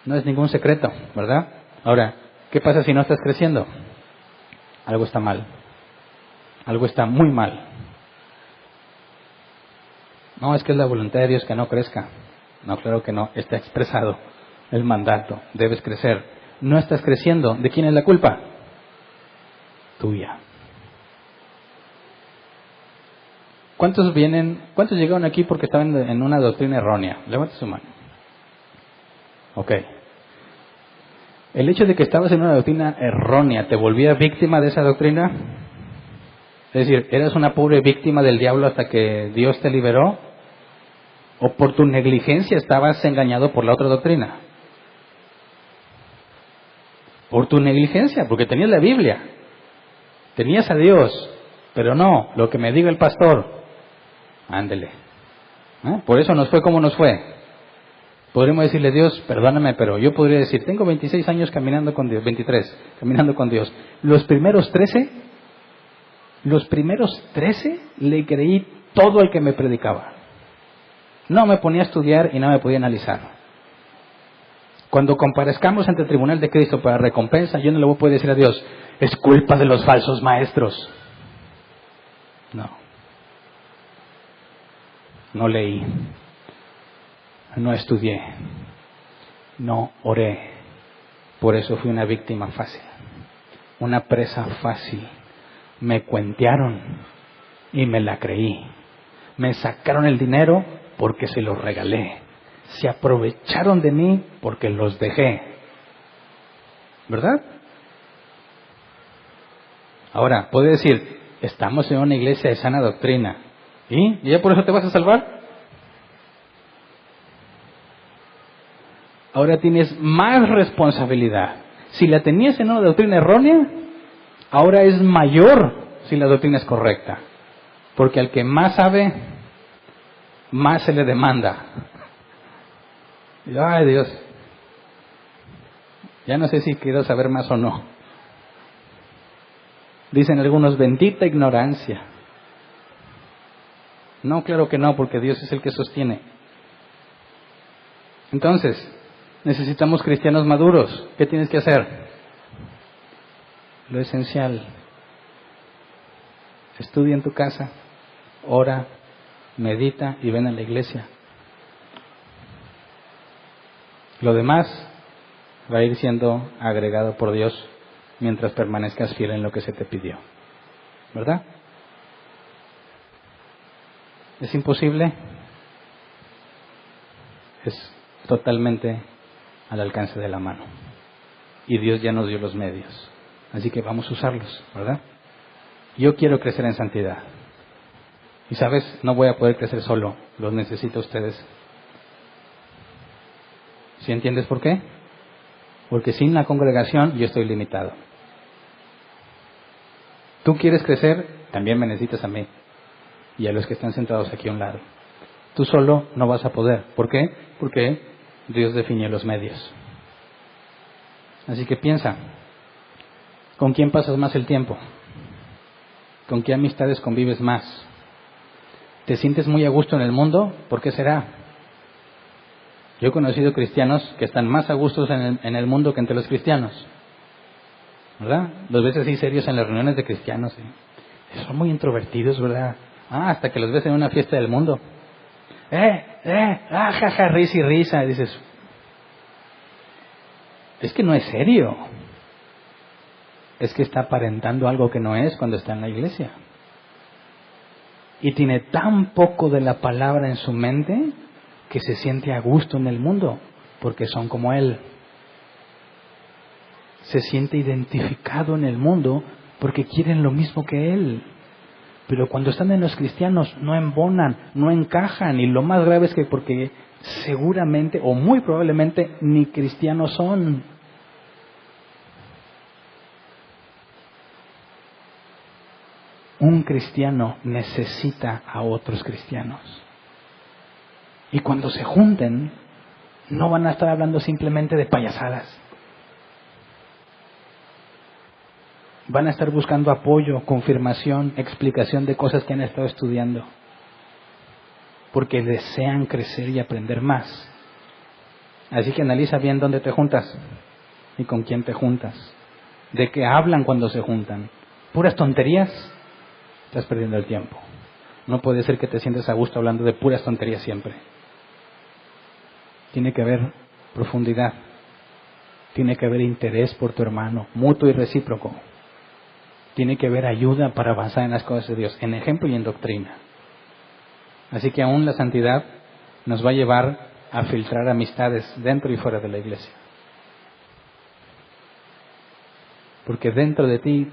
No es ningún secreto, ¿verdad? Ahora, ¿qué pasa si no estás creciendo? Algo está mal. Algo está muy mal. No, es que es la voluntad de Dios que no crezca. No, claro que no. Está expresado el mandato. Debes crecer. No estás creciendo. ¿De quién es la culpa? Tuya. ¿Cuántos llegaron aquí porque estaban en una doctrina errónea? Levanta su mano. Ok. ¿El hecho de que estabas en una doctrina errónea te volvía víctima de esa doctrina? Es decir, ¿eras una pobre víctima del diablo hasta que Dios te liberó? ¿O por tu negligencia estabas engañado por la otra doctrina? Por tu negligencia, porque tenías la Biblia. Tenías a Dios, pero no, lo que me diga el pastor. Ándele. Por eso nos fue como nos fue. Podríamos decirle, Dios, perdóname, pero yo podría decir, tengo 26 años caminando con Dios, 23, caminando con Dios. Los primeros 13 le creí todo el que me predicaba. No me ponía a estudiar y no me podía analizar. Cuando comparezcamos ante el tribunal de Cristo para recompensa, yo no le voy a poder decir a Dios, es culpa de los falsos maestros. No leí, no estudié, no oré. Por eso fui una víctima fácil, una presa fácil. Me cuentearon y me la creí. Me sacaron el dinero porque se los regalé. Se aprovecharon de mí porque los dejé. ¿Verdad? Ahora, puede decir, estamos en una iglesia de sana doctrina. ¿Y ya por eso te vas a salvar? Ahora tienes más responsabilidad. Si la tenías en una doctrina errónea, ahora es mayor si la doctrina es correcta. Porque al que más sabe, más se le demanda. Y, ay Dios, ya no sé si quiero saber más o no. Dicen algunos, bendita ignorancia. No, claro que no, porque Dios es el que sostiene. Entonces, necesitamos cristianos maduros. ¿Qué tienes que hacer? Lo esencial. Estudia en tu casa, ora, medita y ven a la iglesia. Lo demás va a ir siendo agregado por Dios mientras permanezcas fiel en lo que se te pidió. ¿Verdad? ¿Es imposible? Es totalmente al alcance de la mano. Y Dios ya nos dio los medios. Así que vamos a usarlos, ¿verdad? Yo quiero crecer en santidad. Y sabes, no voy a poder crecer solo. Los necesito a ustedes. ¿Sí entiendes por qué? Porque sin la congregación yo estoy limitado. Tú quieres crecer, también me necesitas a mí. Y a los que están sentados aquí a un lado. Tú solo no vas a poder. ¿Por qué? Porque Dios definió los medios. Así que piensa, ¿con quién pasas más el tiempo? ¿Con qué amistades convives más? ¿Te sientes muy a gusto en el mundo? ¿Por qué será? Yo he conocido cristianos que están más a gusto en el mundo que entre los cristianos. ¿Verdad? Los ves así serios en las reuniones de cristianos. ¿Sí? Son muy introvertidos, ¿verdad? Hasta que los ves en una fiesta del mundo. Jaja, risa y risa. Y dices, es que no es serio. Es que está aparentando algo que no es cuando está en la iglesia. Y tiene tan poco de la palabra en su mente que se siente a gusto en el mundo, porque son como él. Se siente identificado en el mundo porque quieren lo mismo que él. Pero cuando están en los cristianos no embonan, no encajan, y lo más grave es que porque seguramente o muy probablemente ni cristianos son. Un cristiano necesita a otros cristianos. Y cuando se junten, no van a estar hablando simplemente de payasadas. Van a estar buscando apoyo, confirmación, explicación de cosas que han estado estudiando. Porque desean crecer y aprender más. Así que analiza bien dónde te juntas y con quién te juntas. De qué hablan cuando se juntan. Puras tonterías, estás perdiendo el tiempo. No puede ser que te sientas a gusto hablando de puras tonterías siempre. Tiene que haber profundidad. Tiene que haber interés por tu hermano, mutuo y recíproco. Tiene que haber ayuda para avanzar en las cosas de Dios, en ejemplo y en doctrina. Así que aún la santidad nos va a llevar a filtrar amistades dentro y fuera de la iglesia. Porque dentro de ti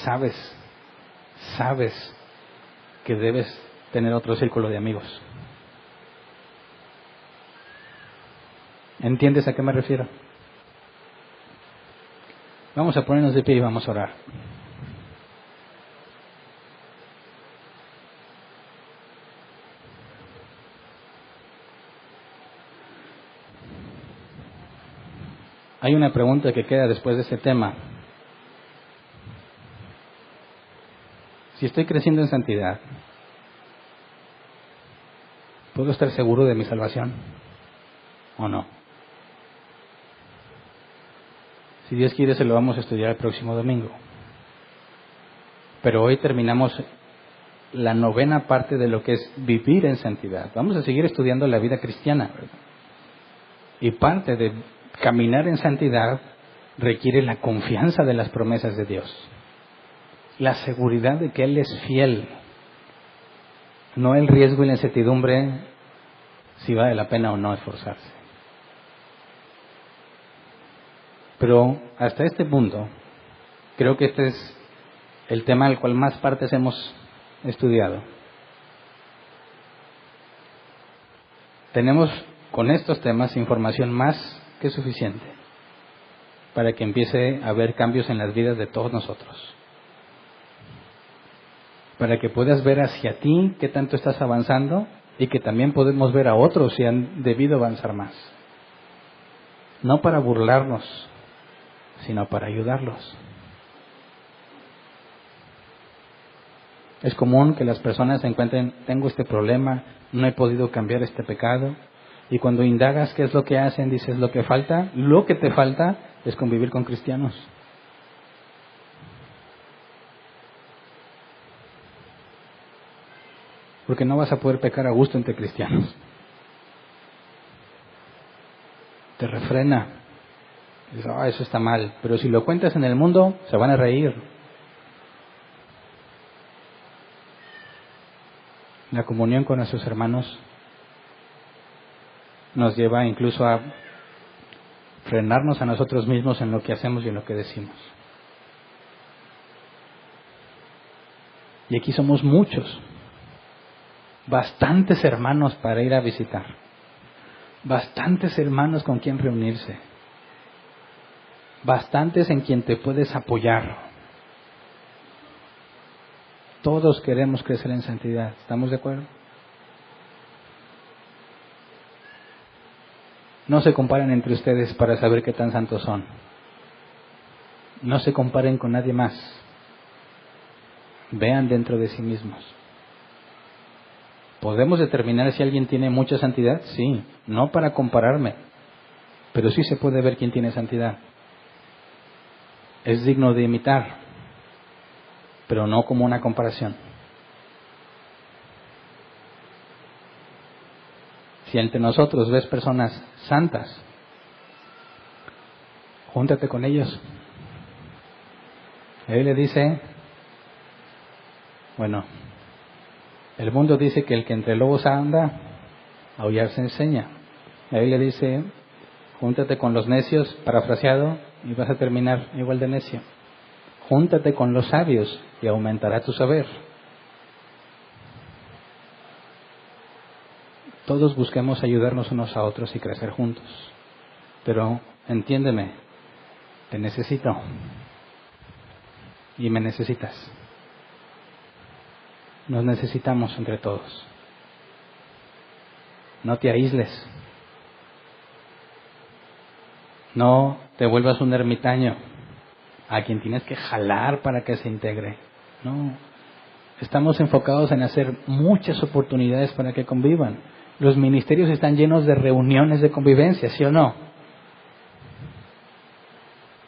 sabes que debes tener otro círculo de amigos. ¿Entiendes a qué me refiero? Vamos a ponernos de pie y vamos a orar. Hay una pregunta que queda después de este tema. Si estoy creciendo en santidad, ¿puedo estar seguro de mi salvación o no? Si Dios quiere, se lo vamos a estudiar el próximo domingo. Pero hoy terminamos la 9ª parte de lo que es vivir en santidad. Vamos a seguir estudiando la vida cristiana, ¿verdad? Y parte de caminar en santidad requiere la confianza de las promesas de Dios. La seguridad de que Él es fiel. No el riesgo y la incertidumbre si vale la pena o no esforzarse. Pero hasta este punto, creo que este es el tema al cual más partes hemos estudiado. Tenemos con estos temas información más que suficiente para que empiece a haber cambios en las vidas de todos nosotros. Para que puedas ver hacia ti qué tanto estás avanzando y que también podemos ver a otros si han debido avanzar más. No para burlarnos, sino para ayudarlos. Es común que las personas se encuentren, tengo este problema, no he podido cambiar este pecado, y cuando indagas qué es lo que hacen, dices lo que te falta es convivir con cristianos. Porque no vas a poder pecar a gusto entre cristianos. Te refrena. Dices, eso está mal. Pero si lo cuentas en el mundo, se van a reír. La comunión con nuestros hermanos nos lleva incluso a frenarnos a nosotros mismos en lo que hacemos y en lo que decimos. Y aquí somos muchos. Bastantes hermanos para ir a visitar. Bastantes hermanos con quien reunirse. Bastantes en quien te puedes apoyar. Todos queremos crecer en santidad. ¿Estamos de acuerdo? No se comparen entre ustedes para saber qué tan santos son. No se comparen con nadie más. Vean dentro de sí mismos. ¿Podemos determinar si alguien tiene mucha santidad? Sí, no para compararme, pero sí se puede ver quién tiene santidad. Es digno de imitar, pero no como una comparación. Si entre nosotros ves personas santas, júntate con ellos. Él le dice, el mundo dice que el que entre lobos anda, aullar se enseña. Él le dice, júntate con los necios, parafraseado, y vas a terminar igual de necio. Júntate con los sabios y aumentará tu saber. Todos busquemos ayudarnos unos a otros y crecer juntos. Pero entiéndeme, te necesito y me necesitas. Nos necesitamos entre todos. No te aísles. No te vuelvas un ermitaño a quien tienes que jalar para que se integre. No. Estamos enfocados en hacer muchas oportunidades para que convivan. Los ministerios están llenos de reuniones de convivencia, ¿sí o no?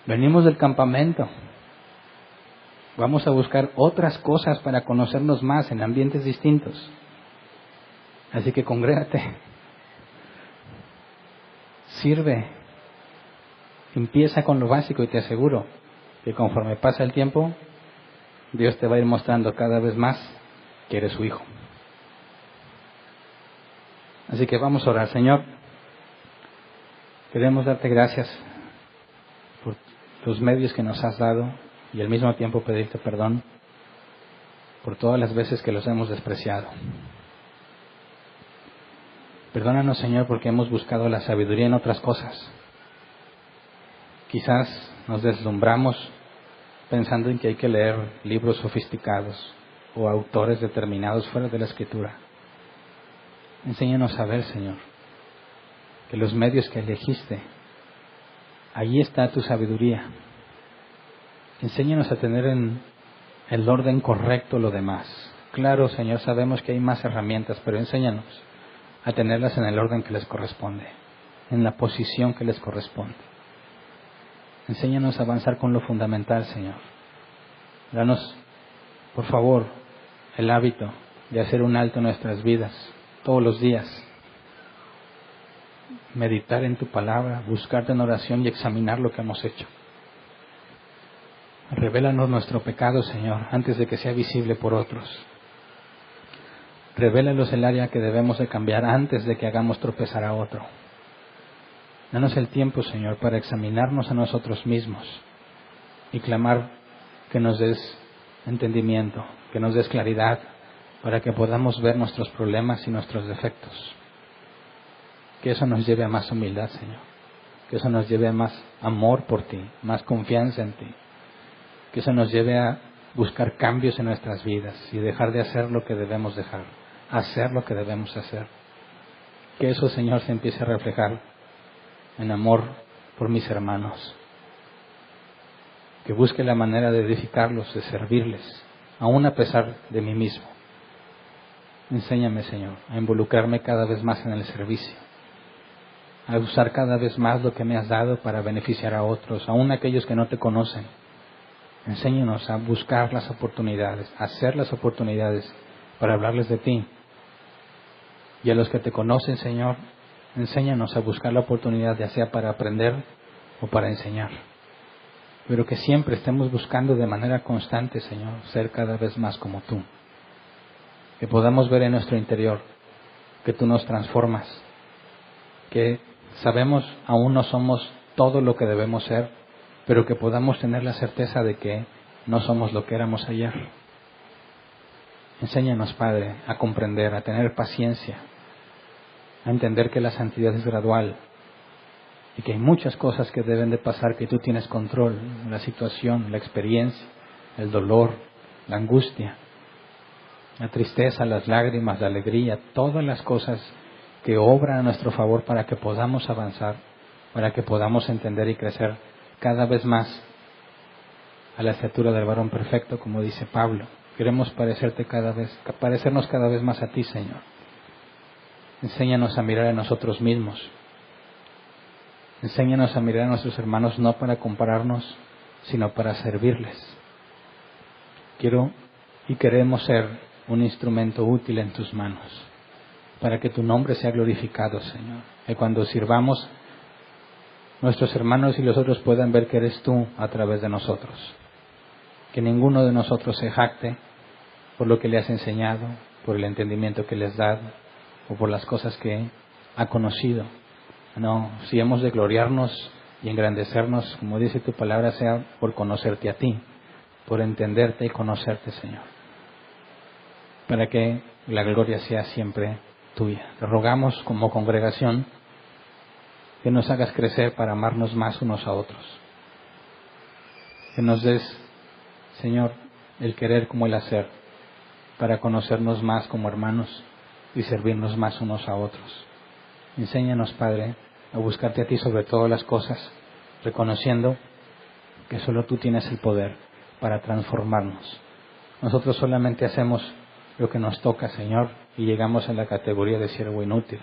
Venimos del campamento. Vamos a buscar otras cosas para conocernos más en ambientes distintos. Así que congrégate. Sirve. Empieza con lo básico y te aseguro que conforme pasa el tiempo, Dios te va a ir mostrando cada vez más que eres su hijo. Así que vamos a orar. Señor, queremos darte gracias por los medios que nos has dado y al mismo tiempo pedirte perdón por todas las veces que los hemos despreciado. Perdónanos, Señor, porque hemos buscado la sabiduría en otras cosas. Quizás nos deslumbramos pensando en que hay que leer libros sofisticados o autores determinados fuera de la Escritura. Enséñanos a ver, Señor, que los medios que elegiste, allí está tu sabiduría. Enséñanos a tener en el orden correcto lo demás. Claro, Señor, sabemos que hay más herramientas, pero enséñanos a tenerlas en el orden que les corresponde, en la posición que les corresponde. Enséñanos a avanzar con lo fundamental, Señor. Danos, por favor, el hábito de hacer un alto en nuestras vidas, todos los días. Meditar en tu palabra, buscarte en oración y examinar lo que hemos hecho. Revélanos nuestro pecado, Señor, antes de que sea visible por otros. Revélanos el área que debemos de cambiar antes de que hagamos tropezar a otro. Danos el tiempo, Señor, para examinarnos a nosotros mismos y clamar que nos des entendimiento, que nos des claridad, para que podamos ver nuestros problemas y nuestros defectos. Que eso nos lleve a más humildad, Señor. Que eso nos lleve a más amor por ti, más confianza en ti. Que eso nos lleve a buscar cambios en nuestras vidas y dejar de hacer lo que debemos dejar. hacer lo que debemos hacer. Que eso, Señor, se empiece a reflejar en amor por mis hermanos. Que busque la manera de edificarlos, de servirles, aún a pesar de mí mismo. Enséñame, Señor, a involucrarme cada vez más en el servicio, a usar cada vez más lo que me has dado para beneficiar a otros, aún aquellos que no te conocen. Enséñanos a buscar las oportunidades, a hacer las oportunidades para hablarles de ti. Y a los que te conocen, Señor, enséñanos a buscar la oportunidad, ya sea para aprender o para enseñar. Pero que siempre estemos buscando de manera constante, Señor, ser cada vez más como tú. Que podamos ver en nuestro interior que tú nos transformas, que sabemos aún no somos todo lo que debemos ser, pero que podamos tener la certeza de que no somos lo que éramos ayer. Enséñanos, Padre, a comprender, a tener paciencia, a entender que la santidad es gradual y que hay muchas cosas que deben de pasar, que tú tienes control, la situación, la experiencia, el dolor, la angustia, la tristeza, las lágrimas, la alegría, todas las cosas que obran a nuestro favor para que podamos avanzar, para que podamos entender y crecer cada vez más a la estatura del varón perfecto, como dice Pablo. Queremos parecernos cada vez más a ti, Señor. Enséñanos a mirar a nosotros mismos. Enséñanos a mirar a nuestros hermanos no para compararnos, sino para servirles. Quiero y queremos ser un instrumento útil en tus manos, para que tu nombre sea glorificado, Señor. Que cuando sirvamos, nuestros hermanos y los otros puedan ver que eres tú a través de nosotros. Que ninguno de nosotros se jacte por lo que le has enseñado, por el entendimiento que le has dado, o por las cosas que ha conocido. No, si hemos de gloriarnos y engrandecernos, como dice tu palabra, sea por conocerte a ti, por entenderte y conocerte, Señor, para que la gloria sea siempre tuya. Te rogamos como congregación que nos hagas crecer para amarnos más unos a otros. Que nos des, Señor, el querer como el hacer, para conocernos más como hermanos y servirnos más unos a otros. Enséñanos, Padre, a buscarte a ti sobre todas las cosas, reconociendo que solo tú tienes el poder para transformarnos. Nosotros solamente hacemos lo que nos toca, Señor, y llegamos a la categoría de siervo inútil,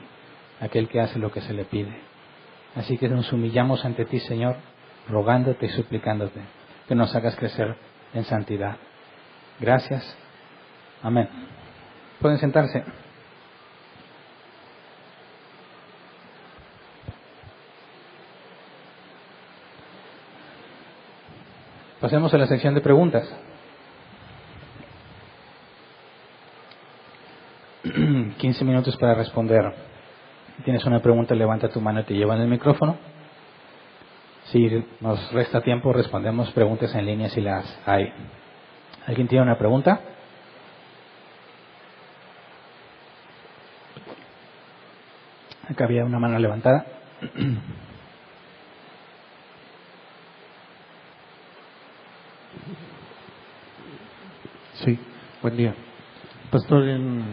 aquel que hace lo que se le pide. Así que nos humillamos ante ti, Señor, rogándote y suplicándote que nos hagas crecer en santidad. Gracias. Amén. Pueden sentarse. Pasemos a la sección de preguntas. 15 minutos para responder. Si tienes una pregunta, levanta tu mano y te llevan el micrófono. Si nos resta tiempo, respondemos preguntas en línea si las hay. ¿Alguien tiene una pregunta? Acá había una mano levantada. Sí, buen día. Pastor, en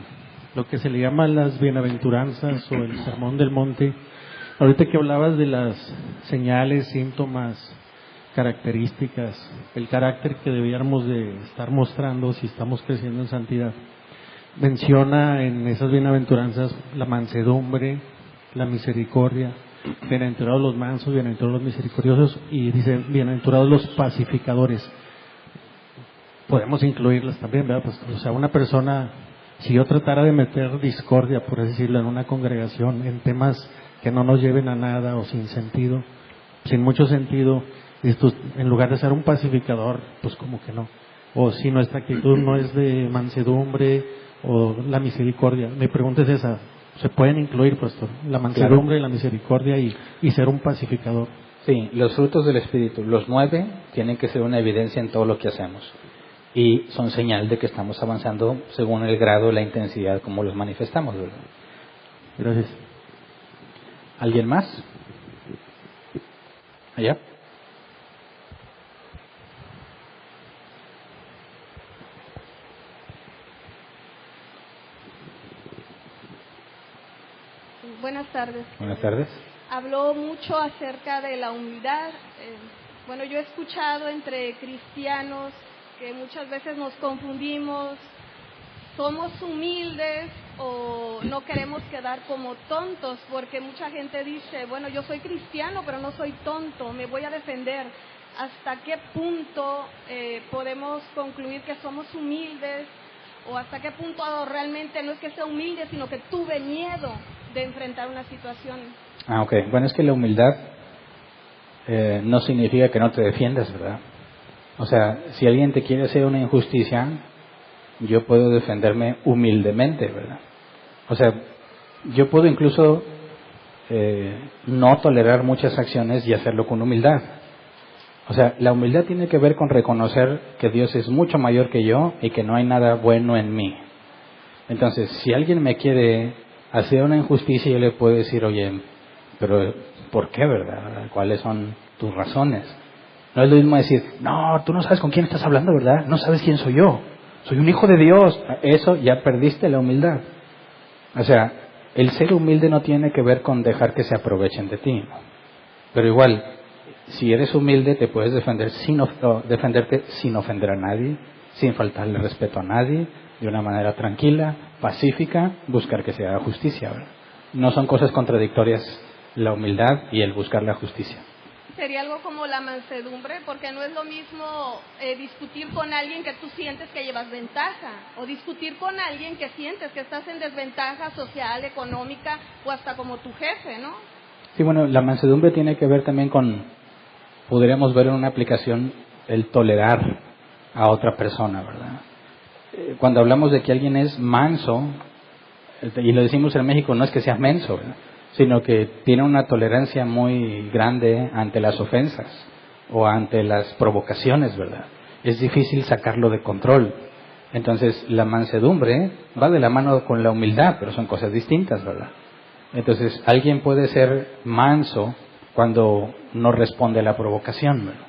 lo que se le llama las bienaventuranzas o el sermón del monte, ahorita que hablabas de las señales, síntomas, características, el carácter que debiéramos de estar mostrando si estamos creciendo en santidad, menciona en esas bienaventuranzas la mansedumbre, la misericordia, bienaventurados los mansos, bienaventurados los misericordiosos, y dice bienaventurados los pacificadores. Podemos incluirlas también, ¿verdad? Pues, o sea, una persona, si yo tratara de meter discordia, por así decirlo, en una congregación, en temas que no nos lleven a nada o sin sentido, sin mucho sentido, en lugar de ser un pacificador, pues como que no. O si nuestra actitud no es de mansedumbre o la misericordia. Mi pregunta es esa, ¿se pueden incluir, pastor, la mansedumbre y la misericordia y ser un pacificador? Sí, los frutos del Espíritu, los 9, tienen que ser una evidencia en todo lo que hacemos. Y son señal de que estamos avanzando según el grado, la intensidad, como los manifestamos, ¿verdad? Gracias. ¿Alguien más? ¿Allá? Buenas tardes. Buenas tardes. Habló mucho acerca de la humildad. Bueno, yo he escuchado entre cristianos que muchas veces nos confundimos, somos humildes o no queremos quedar como tontos, porque mucha gente dice, bueno, yo soy cristiano, pero no soy tonto, me voy a defender. ¿Hasta qué punto podemos concluir que somos humildes? ¿O hasta qué punto realmente no es que sea humilde, sino que tuve miedo de enfrentar una situación? Ok. Bueno, es que la humildad no significa que no te defiendas, ¿verdad? O sea, si alguien te quiere hacer una injusticia, yo puedo defenderme humildemente, ¿verdad? O sea, yo puedo incluso no tolerar muchas acciones y hacerlo con humildad. O sea, la humildad tiene que ver con reconocer que Dios es mucho mayor que yo y que no hay nada bueno en mí. Entonces, si alguien me quiere hacer una injusticia, yo le puedo decir, oye, pero ¿por qué, verdad? ¿Cuáles son tus razones? No es lo mismo decir, no, tú no sabes con quién estás hablando, ¿verdad? No sabes quién soy yo. Soy un hijo de Dios. Eso ya perdiste la humildad. O sea, el ser humilde no tiene que ver con dejar que se aprovechen de ti. Pero igual, si eres humilde, te puedes defenderte sin ofender a nadie, sin faltarle respeto a nadie, de una manera tranquila, pacífica, buscar que se haga justicia, ¿verdad? No son cosas contradictorias la humildad y el buscar la justicia. Sería algo como la mansedumbre, porque no es lo mismo discutir con alguien que tú sientes que llevas ventaja, o discutir con alguien que sientes que estás en desventaja social, económica, o hasta como tu jefe, ¿no? Sí, bueno, la mansedumbre tiene que ver también con, podríamos ver en una aplicación, el tolerar a otra persona, ¿verdad? Cuando hablamos de que alguien es manso, y lo decimos en México, no es que sea menso, ¿verdad?, sino que tiene una tolerancia muy grande ante las ofensas o ante las provocaciones, ¿verdad? Es difícil sacarlo de control. Entonces, la mansedumbre va de la mano con la humildad, pero son cosas distintas, ¿verdad? Entonces, alguien puede ser manso cuando no responde a la provocación, ¿verdad?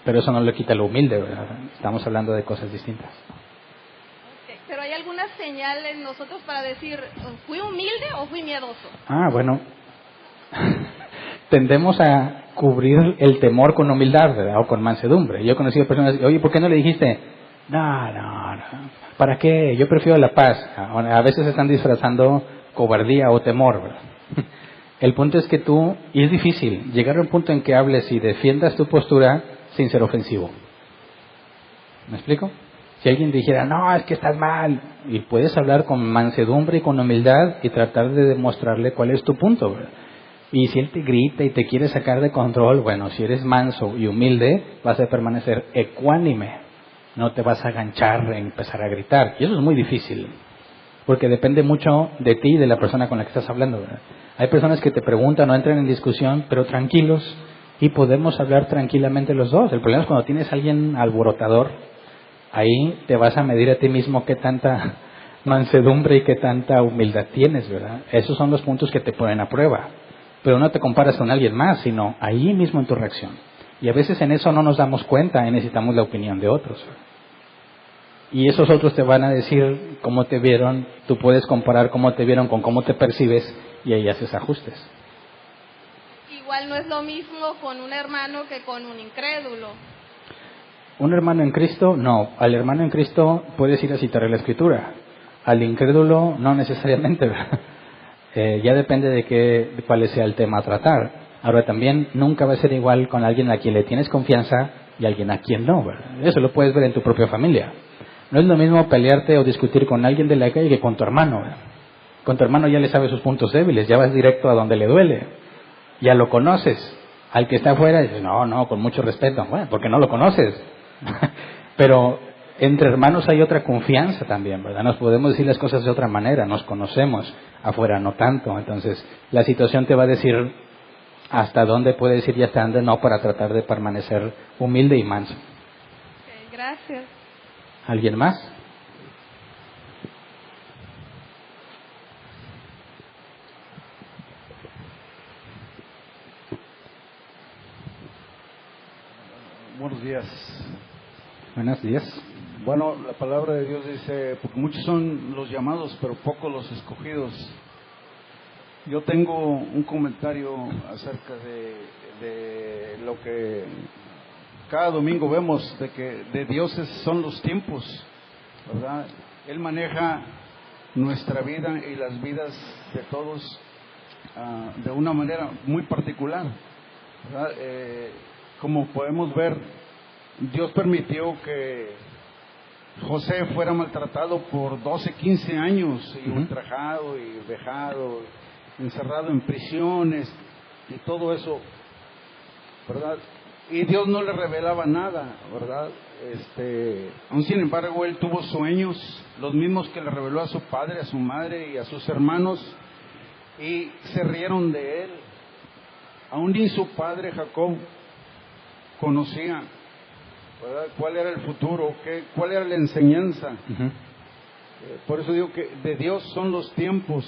Pero eso no le quita lo humilde, ¿verdad? Estamos hablando de cosas distintas. Pero hay alguna señal en nosotros para decir, ¿fui humilde o fui miedoso? Bueno, tendemos a cubrir el temor con humildad, ¿verdad? O con mansedumbre. Yo he conocido personas, oye, ¿por qué no le dijiste? No, ¿para qué? Yo prefiero la paz. A veces están disfrazando cobardía o temor, ¿verdad? El punto es que tú, y es difícil, llegar a un punto en que hables y defiendas tu postura sin ser ofensivo. ¿Me explico? Si alguien dijera, no, es que estás mal, y puedes hablar con mansedumbre y con humildad y tratar de demostrarle cuál es tu punto, ¿verdad? Y si él te grita y te quiere sacar de control, bueno, si eres manso y humilde, vas a permanecer ecuánime, no te vas a aganchar en empezar a gritar. Y eso es muy difícil, porque depende mucho de ti y de la persona con la que estás hablando, ¿verdad? Hay personas que te preguntan o entran en discusión, pero tranquilos, y podemos hablar tranquilamente los dos. El problema es cuando tienes a alguien alborotador. Ahí te vas a medir a ti mismo qué tanta mansedumbre y qué tanta humildad tienes, ¿verdad? Esos son los puntos que te ponen a prueba. Pero no te comparas con alguien más, sino ahí mismo en tu reacción. Y a veces en eso no nos damos cuenta y necesitamos la opinión de otros, ¿verdad? Y esos otros te van a decir cómo te vieron, tú puedes comparar cómo te vieron con cómo te percibes y ahí haces ajustes. Igual no es lo mismo con un hermano que con un incrédulo. Un hermano en Cristo, no. Al hermano en Cristo puedes ir a citar la Escritura. Al incrédulo, no necesariamente, ¿verdad? Ya depende de cuál sea el tema a tratar. Ahora también nunca va a ser igual con alguien a quien le tienes confianza y alguien a quien no, ¿verdad? Eso lo puedes ver en tu propia familia. No es lo mismo pelearte o discutir con alguien de la calle que con tu hermano, ¿verdad? Con tu hermano ya le sabes sus puntos débiles, ya vas directo a donde le duele. Ya lo conoces. Al que está afuera dices, no, con mucho respeto. Bueno, porque no lo conoces. Pero entre hermanos hay otra confianza también, ¿verdad? Nos podemos decir las cosas de otra manera, nos conocemos, afuera no tanto. Entonces la situación te va a decir hasta dónde puedes ir y hasta dónde no, para tratar de permanecer humilde y manso. Okay, gracias. ¿Alguien más? Buenos días. Buenos días. Bueno, la palabra de Dios dice, porque muchos son los llamados, pero pocos los escogidos. Yo tengo un comentario acerca de lo que cada domingo vemos, de que de Dios son los tiempos, ¿verdad? Él maneja nuestra vida y las vidas de todos de una manera muy particular, ¿verdad? Como podemos ver, Dios permitió que José fuera maltratado por 12, 15 años y ultrajado y vejado, encerrado en prisiones y todo eso, ¿verdad? Y Dios no le revelaba nada, ¿verdad? Aún sin embargo, él tuvo sueños, los mismos que le reveló a su padre, a su madre y a sus hermanos, y se rieron de él. Aún ni su padre Jacob conocía, ¿verdad?, cuál era el futuro, cuál era la enseñanza. Por eso digo que de Dios son los tiempos,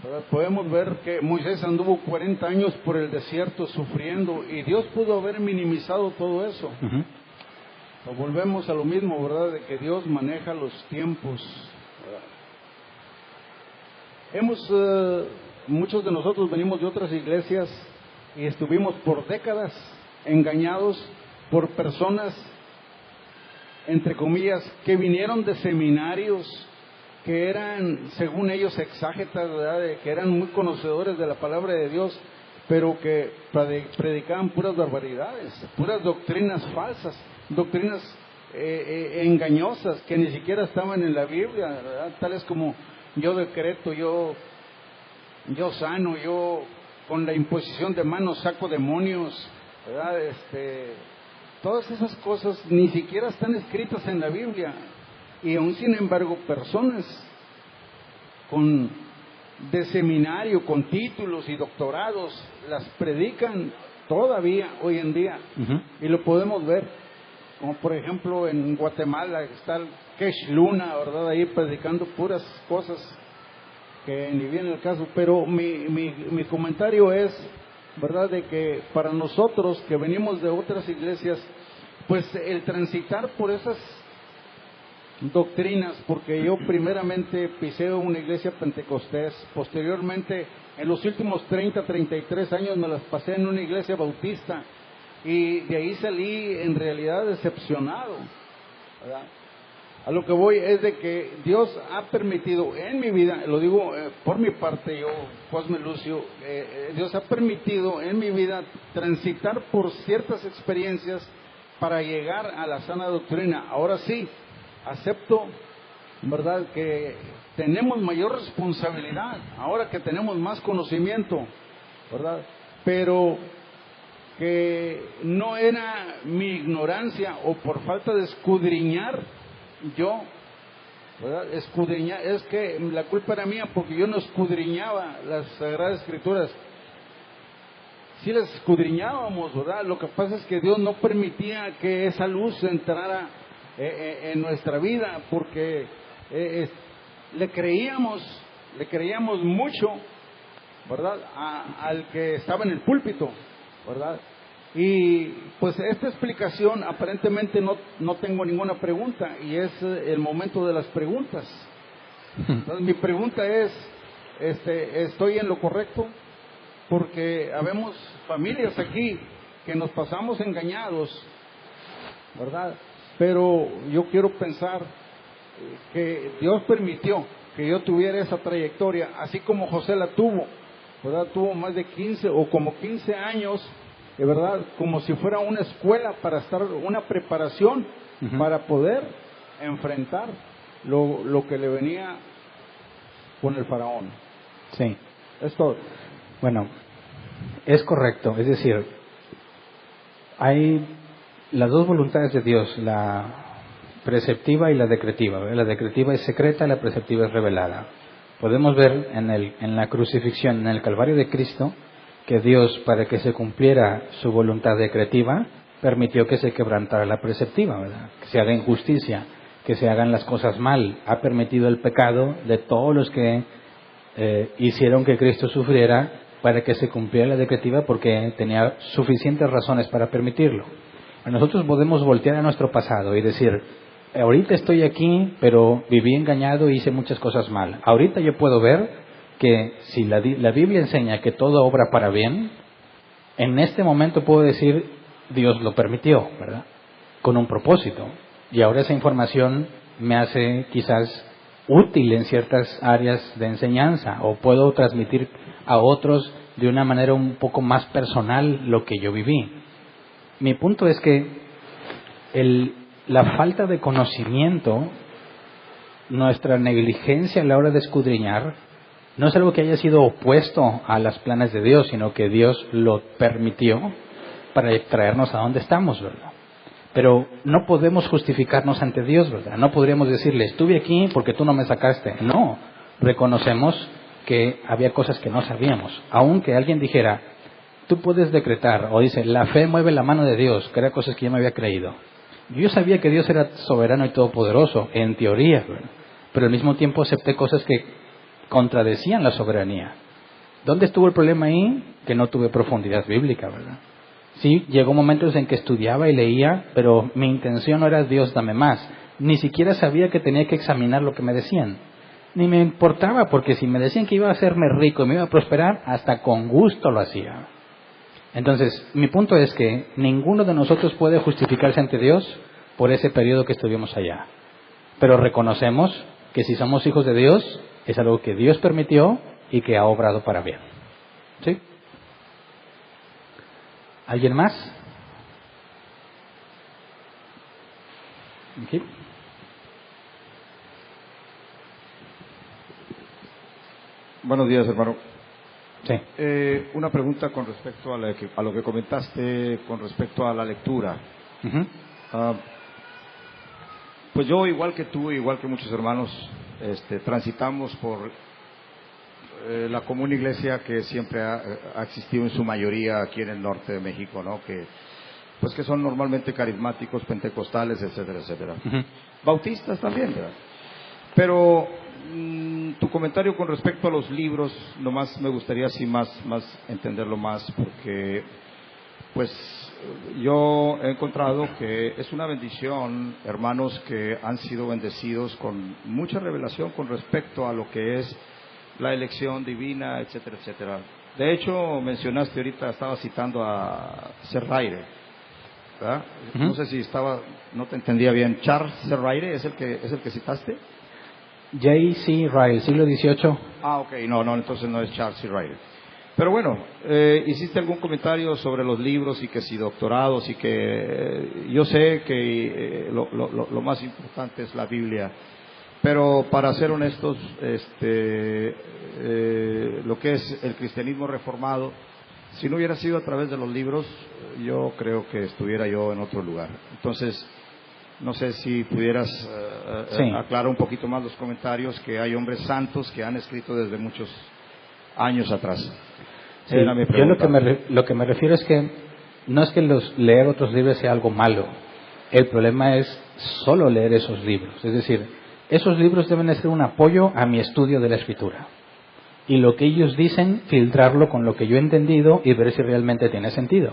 ¿verdad? Podemos ver que Moisés anduvo 40 años por el desierto sufriendo, y Dios pudo haber minimizado todo eso. Volvemos a lo mismo, ¿verdad?, de que Dios maneja los tiempos, ¿verdad? Muchos de nosotros venimos de otras iglesias y estuvimos por décadas engañados por personas, entre comillas, que vinieron de seminarios, que eran, según ellos, exágetas, ¿verdad?, que eran muy conocedores de la palabra de Dios, pero que predicaban puras barbaridades, puras doctrinas falsas, doctrinas engañosas, que ni siquiera estaban en la Biblia, ¿verdad? Tales como: yo decreto, yo sano, yo con la imposición de manos saco demonios, ¿verdad? Todas esas cosas ni siquiera están escritas en la Biblia, y aún sin embargo personas de seminario, con títulos y doctorados, las predican todavía hoy en día. Y lo podemos ver, como por ejemplo en Guatemala está el Kesh Luna, ¿verdad?, ahí predicando puras cosas que ni viene el caso. Pero mi comentario es, ¿verdad?, de que para nosotros que venimos de otras iglesias, pues el transitar por esas doctrinas, porque yo primeramente pisé una iglesia pentecostés, posteriormente en los últimos 33 años me las pasé en una iglesia bautista, y de ahí salí en realidad decepcionado, ¿verdad? A lo que voy es de que Dios ha permitido en mi vida, lo digo por mi parte, yo, Cosme Lucio, Dios ha permitido en mi vida transitar por ciertas experiencias para llegar a la sana doctrina. Ahora sí, acepto, ¿verdad?, que tenemos mayor responsabilidad, ahora que tenemos más conocimiento, ¿verdad? Pero que no era mi ignorancia o por falta de escudriñar, ¿verdad? Escudriñar, es que la culpa era mía porque yo no escudriñaba las Sagradas Escrituras. Sí las escudriñábamos, ¿verdad? Lo que pasa es que Dios no permitía que esa luz entrara en nuestra vida, porque le creíamos mucho, ¿verdad?, al que estaba en el púlpito, ¿verdad? Y pues esta explicación, aparentemente no tengo ninguna pregunta, y es el momento de las preguntas. Entonces mi pregunta es, ¿estoy en lo correcto? Porque habemos familias aquí que nos pasamos engañados, ¿verdad? Pero yo quiero pensar que Dios permitió que yo tuviera esa trayectoria, así como José la tuvo, ¿verdad? Tuvo más de 15 o como 15 años, de verdad, como si fuera una escuela para estar, una preparación para poder enfrentar lo que le venía con el faraón. Sí. Es todo. Bueno, es correcto, es decir, hay las dos voluntades de Dios, la preceptiva y la decretiva, ¿verdad? La decretiva es secreta, la preceptiva es revelada. Podemos ver en la crucifixión, en el Calvario de Cristo, que Dios, para que se cumpliera su voluntad decretiva, permitió que se quebrantara la preceptiva, ¿verdad? Que se haga injusticia, que se hagan las cosas mal. Ha permitido el pecado de todos los que hicieron que Cristo sufriera, para que se cumpliera la decretiva, porque tenía suficientes razones para permitirlo. Nosotros podemos voltear a nuestro pasado y decir: ahorita estoy aquí, pero viví engañado y hice muchas cosas mal. Ahorita yo puedo ver que si la Biblia enseña que todo obra para bien, en este momento puedo decir, Dios lo permitió, ¿verdad? Con un propósito. Y ahora esa información me hace quizás útil en ciertas áreas de enseñanza, o puedo transmitir a otros de una manera un poco más personal lo que yo viví. Mi punto es que la falta de conocimiento, nuestra negligencia a la hora de escudriñar, no es algo que haya sido opuesto a los planes de Dios, sino que Dios lo permitió para traernos a donde estamos, ¿verdad? Pero no podemos justificarnos ante Dios, ¿verdad? No podríamos decirle, estuve aquí porque tú no me sacaste. No, reconocemos que había cosas que no sabíamos. Aunque alguien dijera, tú puedes decretar, o dice, la fe mueve la mano de Dios, que eran cosas que yo me había creído. Yo sabía que Dios era soberano y todopoderoso, en teoría, ¿verdad? Pero al mismo tiempo acepté cosas que contradecían la soberanía. ¿Dónde estuvo el problema ahí? Que no tuve profundidad bíblica, ¿verdad? Sí, llegó momentos en que estudiaba y leía, pero mi intención no era Dios, dame más. Ni siquiera sabía que tenía que examinar lo que me decían. Ni me importaba, porque si me decían que iba a hacerme rico y me iba a prosperar, hasta con gusto lo hacía. Entonces, mi punto es que ninguno de nosotros puede justificarse ante Dios por ese periodo que estuvimos allá. Pero reconocemos que si somos hijos de Dios, es algo que Dios permitió y que ha obrado para bien. ¿Sí? ¿Alguien más? ¿Aquí? Buenos días, hermano. Sí. Una pregunta con respecto a lo que comentaste con respecto a la lectura. Uh-huh. Pues yo, igual que tú, igual que muchos hermanos, transitamos por la común iglesia que siempre ha existido en su mayoría aquí en el norte de México, ¿no? Que son normalmente carismáticos, pentecostales, etcétera, etcétera. Uh-huh. Bautistas también, ¿verdad? Pero tu comentario con respecto a los libros, nomás me gustaría así más entenderlo más, porque pues yo he encontrado que es una bendición, hermanos que han sido bendecidos con mucha revelación con respecto a lo que es la elección divina, etcétera, etcétera. De hecho, mencionaste ahorita, estaba citando a Serraire, ¿verdad? Uh-huh. No sé si no te entendía bien. Charles Serraire es el que citaste. J.C. Ryle, siglo XVIII. Ok, no, entonces no es Charles Ryle. Pero bueno, hiciste algún comentario sobre los libros y que si doctorados y que yo sé que lo más importante es la Biblia, pero para ser honestos, lo que es el cristianismo reformado, si no hubiera sido a través de los libros, yo creo que estuviera yo en otro lugar. Entonces, no sé si pudieras aclarar un poquito más los comentarios, que hay hombres santos que han escrito desde muchos años atrás. Sí, yo lo que me refiero es que no es que leer otros libros sea algo malo. El problema es solo leer esos libros. Es decir, esos libros deben de ser un apoyo a mi estudio de la Escritura. Y lo que ellos dicen, filtrarlo con lo que yo he entendido y ver si realmente tiene sentido.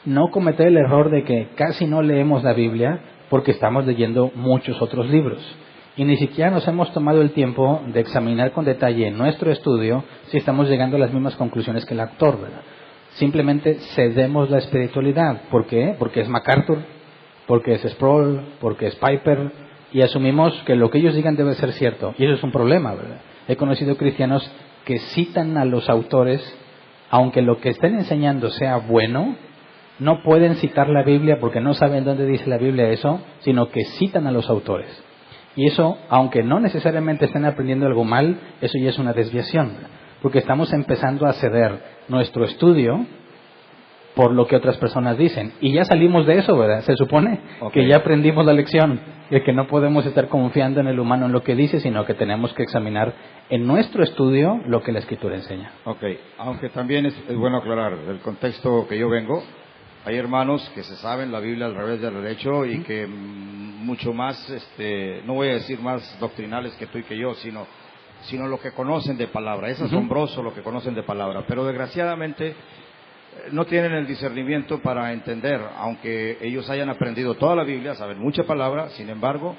No cometer el error de que casi no leemos la Biblia porque estamos leyendo muchos otros libros. Y ni siquiera nos hemos tomado el tiempo de examinar con detalle en nuestro estudio si estamos llegando a las mismas conclusiones que el autor, ¿verdad? Simplemente cedemos la espiritualidad. ¿Por qué? Porque es MacArthur, porque es Sproul, porque es Piper, y asumimos que lo que ellos digan debe ser cierto. Y eso es un problema, ¿verdad? He conocido cristianos que citan a los autores, aunque lo que estén enseñando sea bueno, no pueden citar la Biblia porque no saben dónde dice la Biblia eso, sino que citan a los autores. Y eso, aunque no necesariamente estén aprendiendo algo mal, eso ya es una desviación, porque estamos empezando a ceder nuestro estudio por lo que otras personas dicen. Y ya salimos de eso, ¿verdad? Se supone que ya aprendimos la lección, de que no podemos estar confiando en el humano en lo que dice, sino que tenemos que examinar en nuestro estudio lo que la Escritura enseña. Ok, aunque también es bueno aclarar, del contexto que yo vengo, hay hermanos que se saben la Biblia al revés y al derecho y que mucho más, no voy a decir más doctrinales que tú y que yo, sino lo que conocen de palabra. Es asombroso lo que conocen de palabra, pero desgraciadamente no tienen el discernimiento para entender, aunque ellos hayan aprendido toda la Biblia, saben mucha palabra, sin embargo,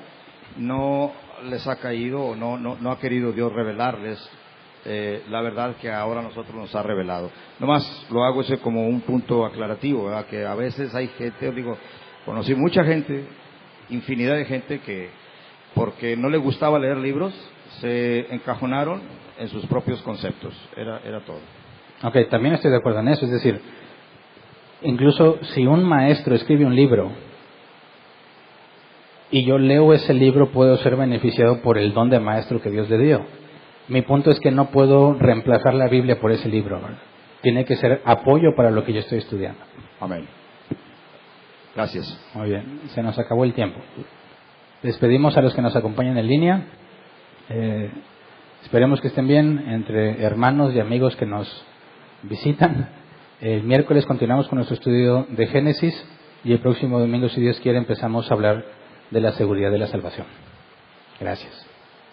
no les ha caído o no ha querido Dios revelarles la verdad que ahora a nosotros nos ha revelado. Nomás lo hago ese como un punto aclarativo, ¿verdad? Que a veces hay gente, digo, conocí mucha gente, infinidad de gente que porque no le gustaba leer libros, se encajonaron en sus propios conceptos. Era todo. Ok, también estoy de acuerdo en eso. Es decir, incluso si un maestro escribe un libro y yo leo ese libro, puedo ser beneficiado por el don de maestro que Dios le dio. Mi punto es que no puedo reemplazar la Biblia por ese libro, ¿verdad? Tiene que ser apoyo para lo que yo estoy estudiando. Amén. Gracias. Muy bien, se nos acabó el tiempo. Despedimos a los que nos acompañan en línea. Esperemos que estén bien entre hermanos y amigos que nos visitan. El miércoles continuamos con nuestro estudio de Génesis y el próximo domingo, si Dios quiere, empezamos a hablar de la seguridad de la salvación. Gracias.